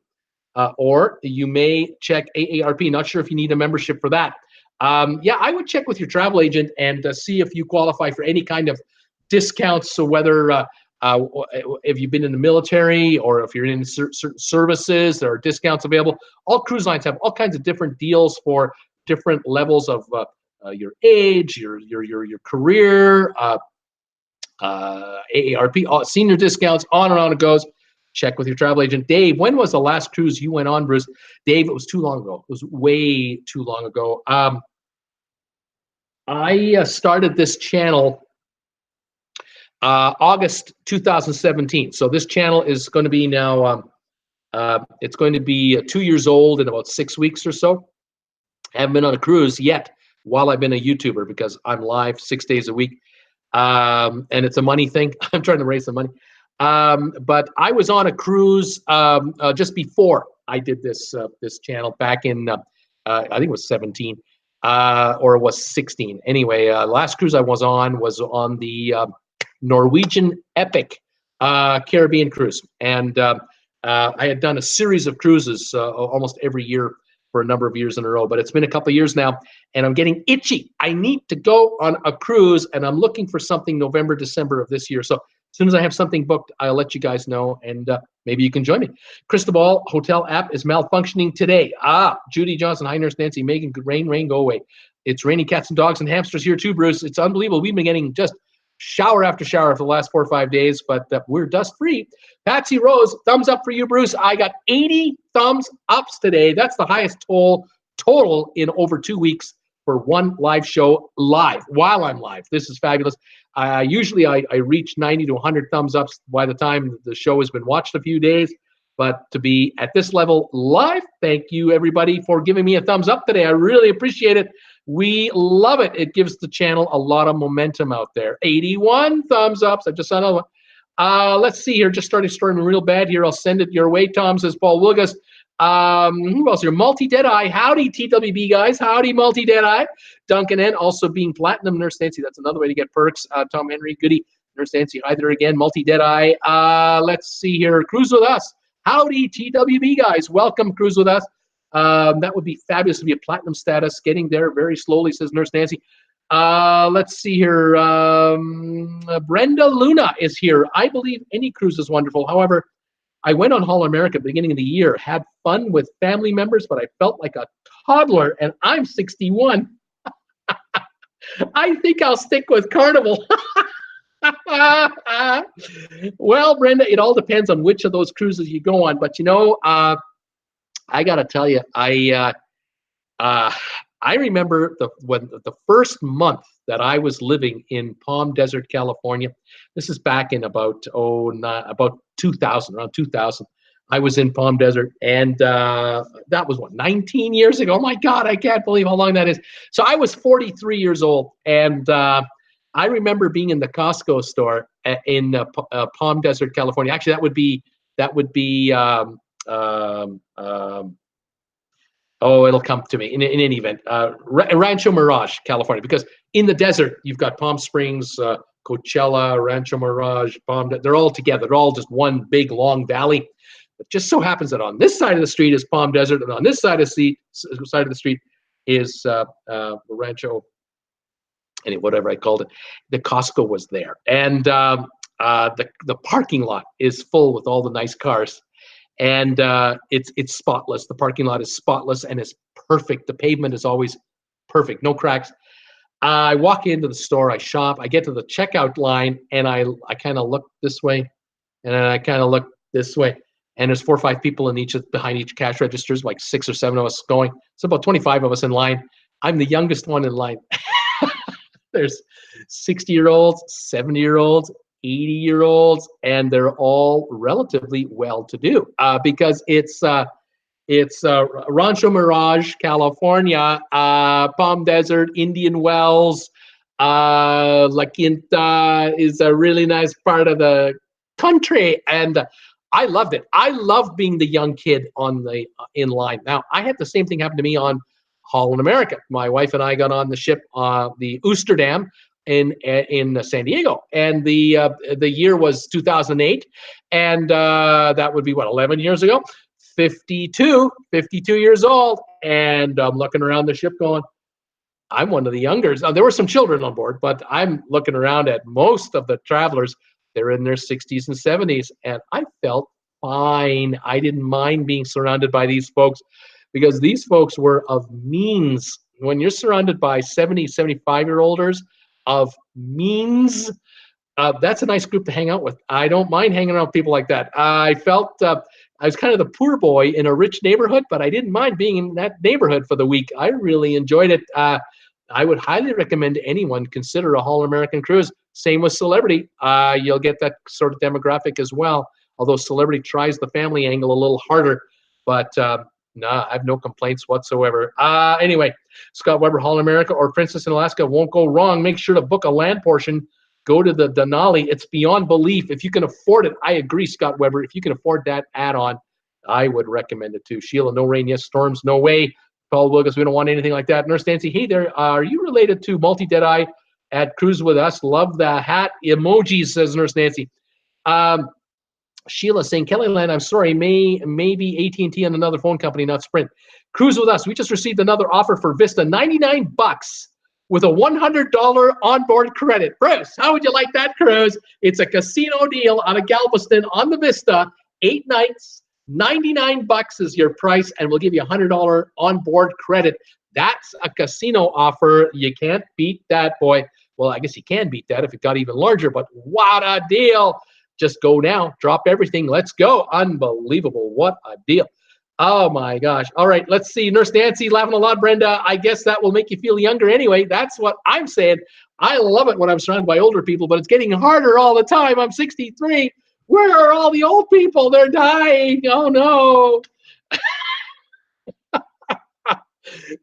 Or you may check AARP. Not sure if you need a membership for that. Yeah, I would check with your travel agent and see if you qualify for any kind of discounts. So whether if you've been in the military or if you're in certain services, there are discounts available. All cruise lines have all kinds of different deals for different levels of your age, your career, AARP, senior discounts, on and on it goes. Check with your travel agent. Dave, when was the last cruise you went on, Bruce? Dave, it was too long ago. It was way too long ago. I started this channel August 2017. So this channel is going to be now, it's going to be 2 years old in about 6 weeks or so. I haven't been on a cruise yet while I've been a YouTuber because I'm live 6 days a week. And it's a money thing. I'm trying to raise some money. But I was on a cruise just before I did this channel back in, I think it was 17 or it was 16. Anyway, last cruise I was on the Norwegian Epic Caribbean cruise. And I had done a series of cruises almost every year for a number of years in a row, but it's been a couple of years now and I'm getting itchy. I need to go on a cruise and I'm looking for something November, December of this year. So as soon as I have something booked, I'll let you guys know and maybe you can join me. Cristobal hotel app is malfunctioning today. Judy Johnson, hi Nurse Nancy, Megan, rain, go away. It's raining cats and dogs and hamsters here too, Bruce. It's unbelievable. We've been getting just shower after shower for the last 4 or 5 days, but we're dust free. Patsy Rose, thumbs up for you, Bruce. I got 80 thumbs ups today. That's the highest total in over 2 weeks for one live show live while I'm live. This is fabulous. Usually I reach 90 to 100 thumbs ups by the time the show has been watched a few days, but to be at this level live, thank you everybody for giving me a thumbs up today. I really appreciate it. We love it. It gives the channel a lot of momentum out there. 81 thumbs ups. I just saw another one. Let's see here. Just started storming real bad here. I'll send it your way, Tom, says Paul Wilgus. Who else here? Multi Deadeye. Howdy, TWB guys. Howdy, Multi Deadeye. Duncan N. Also being platinum. Nurse Nancy. That's another way to get perks. Tom Henry. Goody. Nurse Nancy. Hi there again. Multi Deadeye. Let's see here. Cruise with us. Howdy, TWB guys. Welcome. Cruise with us. That would be fabulous to be a platinum status. Getting there very slowly, says Nurse Nancy. Let's see here. Brenda Luna is here. I believe any cruise is wonderful. However, I went on Hall America at the beginning of the year, had fun with family members, but I felt like a toddler, and I'm 61. I think I'll stick with Carnival. Well, Brenda, it all depends on which of those cruises you go on. But, you know, I got to tell you, I remember the first month that I was living in Palm Desert, California. This is back in about 2000, around 2000. I was in Palm Desert, and that was what, 19 years ago. Oh my God, I can't believe how long that is. So I was 43 years old, and I remember being in the Costco store in Palm Desert, California. Actually, that would be. Oh, it'll come to me in any event. Rancho Mirage, California, because in the desert you've got Palm Springs, Coachella, Rancho Mirage, they're all together. They're all just one big long valley. It just so happens that on this side of the street is Palm Desert, and on this side of the street is Rancho, and whatever I called it. The Costco was there, and the parking lot is full with all the nice cars. And it's spotless. The parking lot is spotless and it's perfect. The pavement is always perfect, no cracks. I walk into the store, I shop, I get to the checkout line, and I kind of look this way, and then I kind of look this way, and there's 4 or 5 people behind each cash registers, like 6 or 7 of us going. So about 25 of us in line. I'm the youngest one in line. There's 60-year-olds, 70-year-olds, 80-year-olds, and they're all relatively well-to-do because it's Rancho Mirage, California, Palm Desert, Indian Wells, La Quinta is a really nice part of the country, and I loved it. I loved being the young kid on the in line. Now, I had the same thing happen to me on Holland America. My wife and I got on the ship, the Oosterdam, in San Diego, and the year was 2008, and that would be what, 11 years ago. 52 years old, and I'm looking around the ship going, I'm one of the youngers. There were some children on board, but I'm looking around at most of the travelers. They're in their 60s and 70s, and I felt fine. I didn't mind being surrounded by these folks because these folks were of means. When you're surrounded by 70, 75-year-olders of means, that's a nice group to hang out with. I don't mind hanging out with people like that. I felt I was kind of the poor boy in a rich neighborhood, but I didn't mind being in that neighborhood for the week. I really enjoyed it. I would highly recommend to anyone consider a Holland American cruise. Same with Celebrity. You'll get that sort of demographic as well, although Celebrity tries the family angle a little harder. But nah, I have no complaints whatsoever. Anyway, Scott Weber, Holland America or Princess in Alaska won't go wrong. Make sure to book a land portion. Go to the Denali. It's beyond belief. If you can afford it, I agree, Scott Weber. If you can afford that add-on, I would recommend it too. Sheila, no rain, yes storms, no way. Paul Wilkes, we don't want anything like that. Nurse Nancy, hey there, are you related to Multi Deadeye at Cruise With Us? Love the hat emojis, says Nurse Nancy. Sheila saying, Kellyland, I'm sorry, maybe AT&T and another phone company, not Sprint. Cruise With Us, we just received another offer for Vista, $99 with a $100 onboard credit. Bruce, how would you like that cruise? It's a casino deal out of Galveston on the Vista, 8 nights, $99 is your price, and we'll give you a $100 onboard credit. That's a casino offer. You can't beat that, boy. Well, I guess you can beat that if it got even larger, but what a deal. Just go now, drop everything, let's go. Unbelievable, what a deal. Oh my gosh. All right, let's see. Nurse Nancy laughing a lot, Brenda. I guess that will make you feel younger anyway. That's what I'm saying. I love it when I'm surrounded by older people, but it's getting harder all the time. I'm 63. Where are all the old people? They're dying. Oh no.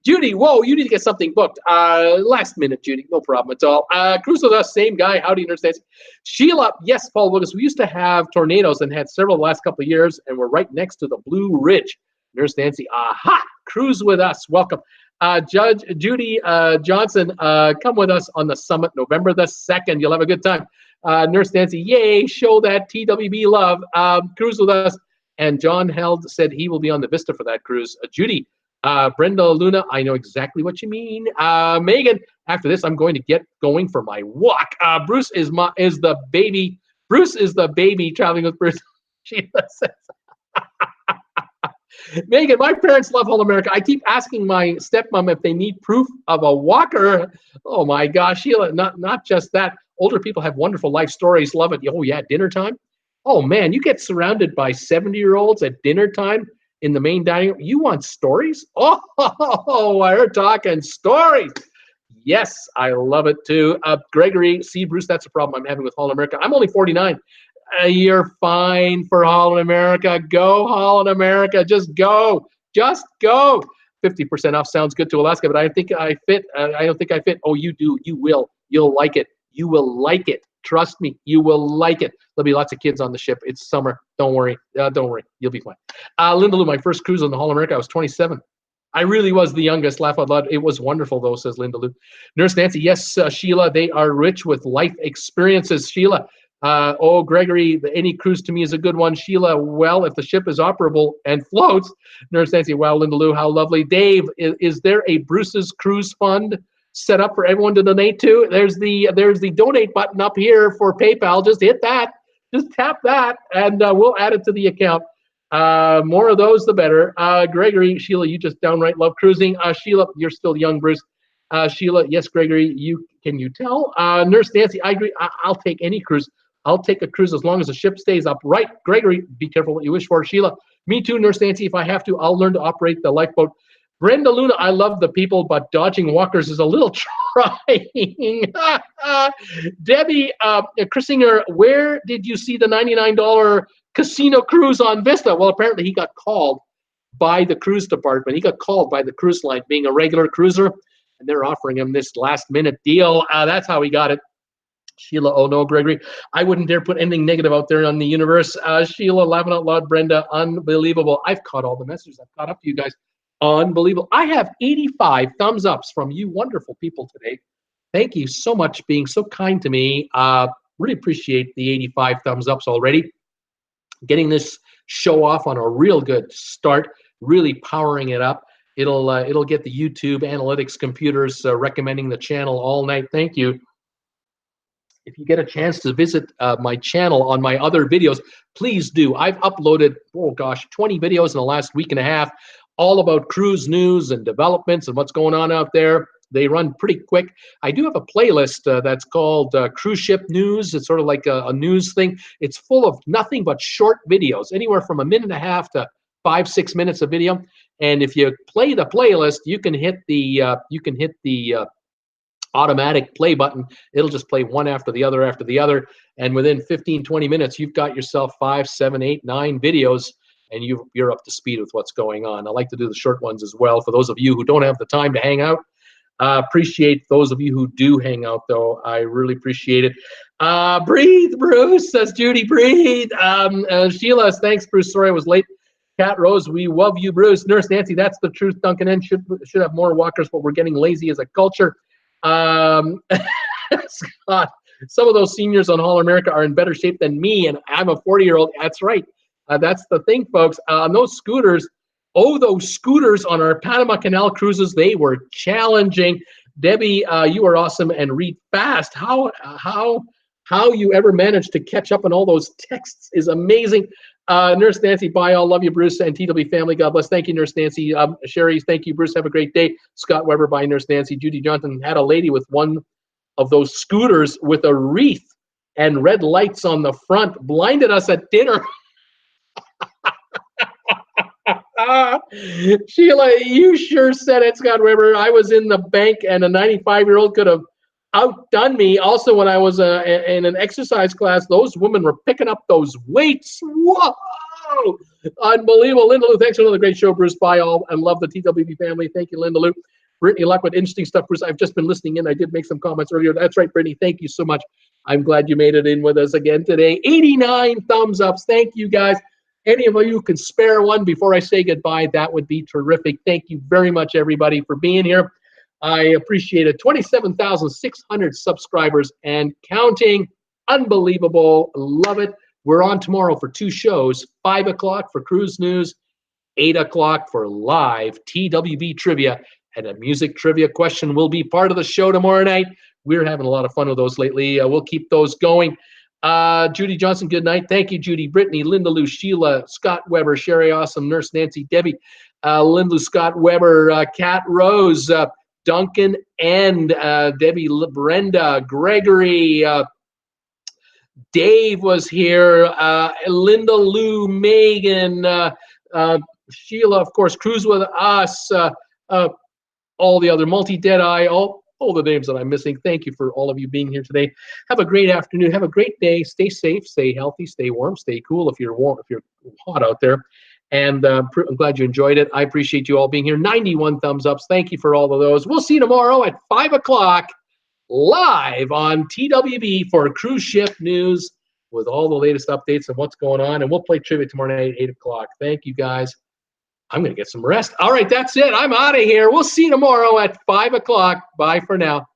Judy, whoa, you need to get something booked. Last minute, Judy, no problem at all. Cruise With Us, same guy. Howdy, Nurse Nancy. Sheila, yes, Paul Wilkes. We used to have tornadoes and had several the last couple of years, and we're right next to the Blue Ridge. Nurse Nancy, aha, Cruise With Us, welcome. Judge Judy Johnson, come with us on the summit November the 2nd. You'll have a good time. Nurse Nancy, yay, show that TWB love. Cruise With Us. And John Held said he will be on the Vista for that cruise. Judy, Brenda Luna, I know exactly what you mean. Megan, after this, I'm going to get going for my walk. Bruce is the baby. Bruce is the baby traveling with Bruce. Sheila says. Megan, my parents love Holland America. I keep asking my stepmom if they need proof of a walker. Oh my gosh, Sheila, not just that. Older people have wonderful life stories. Love it. Oh yeah, dinner time. Oh man, you get surrounded by 70-year-olds at dinner time in the main dining room. You want stories? Oh, we're talking stories. Yes, I love it too. Gregory, see, Bruce, that's a problem I'm having with Holland America. I'm only 49. You're fine for Holland America. Go, Holland America. Just go. Just go. 50% off sounds good to Alaska, but I think I fit. I don't think I fit. Oh, you do. You will. You'll like it. You will like it. Trust me, you will like it. There'll be lots of kids on the ship. It's summer. Don't worry. Don't worry. You'll be fine. Linda Lou, my first cruise on the Holland America, I was 27. I really was the youngest. Laugh out loud. It was wonderful, though, says Linda Lou. Nurse Nancy, yes, Sheila, they are rich with life experiences. Sheila, oh, Gregory, any cruise to me is a good one. Sheila, well, if the ship is operable and floats. Nurse Nancy, wow, Linda Lou, how lovely. Dave, is there a Bruce's Cruise Fund set up for everyone to donate to? There's the donate button up here for PayPal. Just hit that. Just tap that, and we'll add it to the account. More of those, the better. Gregory, Sheila, you just downright love cruising. Sheila, you're still young, Bruce. Sheila, yes, Gregory, can you tell? Nurse Nancy, I agree. I'll take any cruise. I'll take a cruise as long as the ship stays upright. Gregory, be careful what you wish for. Sheila, me too, Nurse Nancy. If I have to, I'll learn to operate the lifeboat. Brenda Luna, I love the people, but dodging walkers is a little trying. Debbie Chrissinger, where did you see the $99 casino cruise on Vista? Well, apparently he got called by the cruise department. He got called by the cruise line, being a regular cruiser, and they're offering him this last-minute deal. That's how he got it. Sheila, oh no, Gregory, I wouldn't dare put anything negative out there on the universe. Sheila, laughing out loud. Brenda, unbelievable. I've caught all the messages. I've caught up to you guys. Unbelievable. I have 85 thumbs ups from you wonderful people today. Thank you so much being so kind to me. Really appreciate the 85 thumbs ups already. Getting this show off on a real good start, really powering it up. It'll get the YouTube analytics computers recommending the channel all night. Thank you. If you get a chance to visit my channel on my other videos, please do. I've uploaded, 20 videos in the last week and a half, all about cruise news and developments and what's going on out there. They run pretty quick. I do have a playlist that's called Cruise Ship News. It's sort of like a news thing. It's full of nothing but short videos, anywhere from 1.5 minutes to 5-6 minutes of video. And if you play the playlist, you can hit the automatic play button. It'll just play one after the other, and within 15-20 minutes you've got yourself 5, 7, 8, 9 videos, and you're up to speed with what's going on. I like to do the short ones as well for those of you who don't have the time to hang out. Appreciate those of you who do hang out, though. I really appreciate it. Breathe, Bruce, says Judy. Breathe. Sheila, thanks, Bruce. Sorry I was late. Cat Rose, we love you, Bruce. Nurse Nancy, that's the truth. Duncan N should have more walkers, but we're getting lazy as a culture. Scott, some of those seniors on All America are in better shape than me, and I'm a 40-year-old. That's right. That's the thing, folks. Those scooters on our Panama Canal cruises, they were challenging. Debbie, you are awesome and read fast. How you ever managed to catch up on all those texts is amazing. Nurse Nancy, bye all. Love you, Bruce and TWB Family. God bless. Thank you, Nurse Nancy. Sherry, thank you, Bruce. Have a great day. Scott Weber, bye, Nurse Nancy. Judy Johnson had a lady with one of those scooters with a wreath and red lights on the front, blinded us at dinner. Sheila, you sure said it, Scott Weber. I was in the bank, and a 95-year-old could have outdone me. Also, when I was in an exercise class, those women were picking up those weights. Whoa! Unbelievable. Linda Lou, thanks for another great show, Bruce. Bye all, and love the TWB family. Thank you, Linda Lou. Brittany Lockwood, interesting stuff, Bruce. I've just been listening in. I did make some comments earlier. That's right, Brittany. Thank you so much. I'm glad you made it in with us again today. 89 thumbs ups. Thank you, guys. Any of you can spare one before I say goodbye, that would be terrific. Thank you very much, everybody, for being here. I appreciate it. 27,600 subscribers and counting. Unbelievable. Love it. We're on tomorrow for 2 shows, 5 o'clock for cruise news, 8 o'clock for live TWB trivia, and a music trivia question will be part of the show tomorrow night. We're having a lot of fun with those lately. We'll keep those going. Judy Johnson, good night. Thank you, Judy. Brittany, Linda Lou, Sheila, Scott Weber, Sherry Awesome, Nurse Nancy, Debbie, Linda Lou, Scott Weber, Cat Rose, Duncan, and Debbie, Brenda, Gregory, Dave was here, Linda Lou, Megan, Sheila, of course, Cruise with Us, all the other Multi-Deadeye, all the names that I'm missing. Thank you for all of you being here today. Have a great afternoon. Have a great day. Stay safe, stay healthy, stay warm, stay cool if you're warm, if you're hot out there. And I'm glad you enjoyed it. I appreciate you all being here. 91 thumbs ups. Thank you for all of those. We'll see you tomorrow at 5 o'clock live on TWB for cruise ship news with all the latest updates and what's going on. And we'll play trivia tomorrow night at 8 o'clock. Thank you, guys. I'm going to get some rest. All right, that's it. I'm out of here. We'll see you tomorrow at 5 o'clock. Bye for now.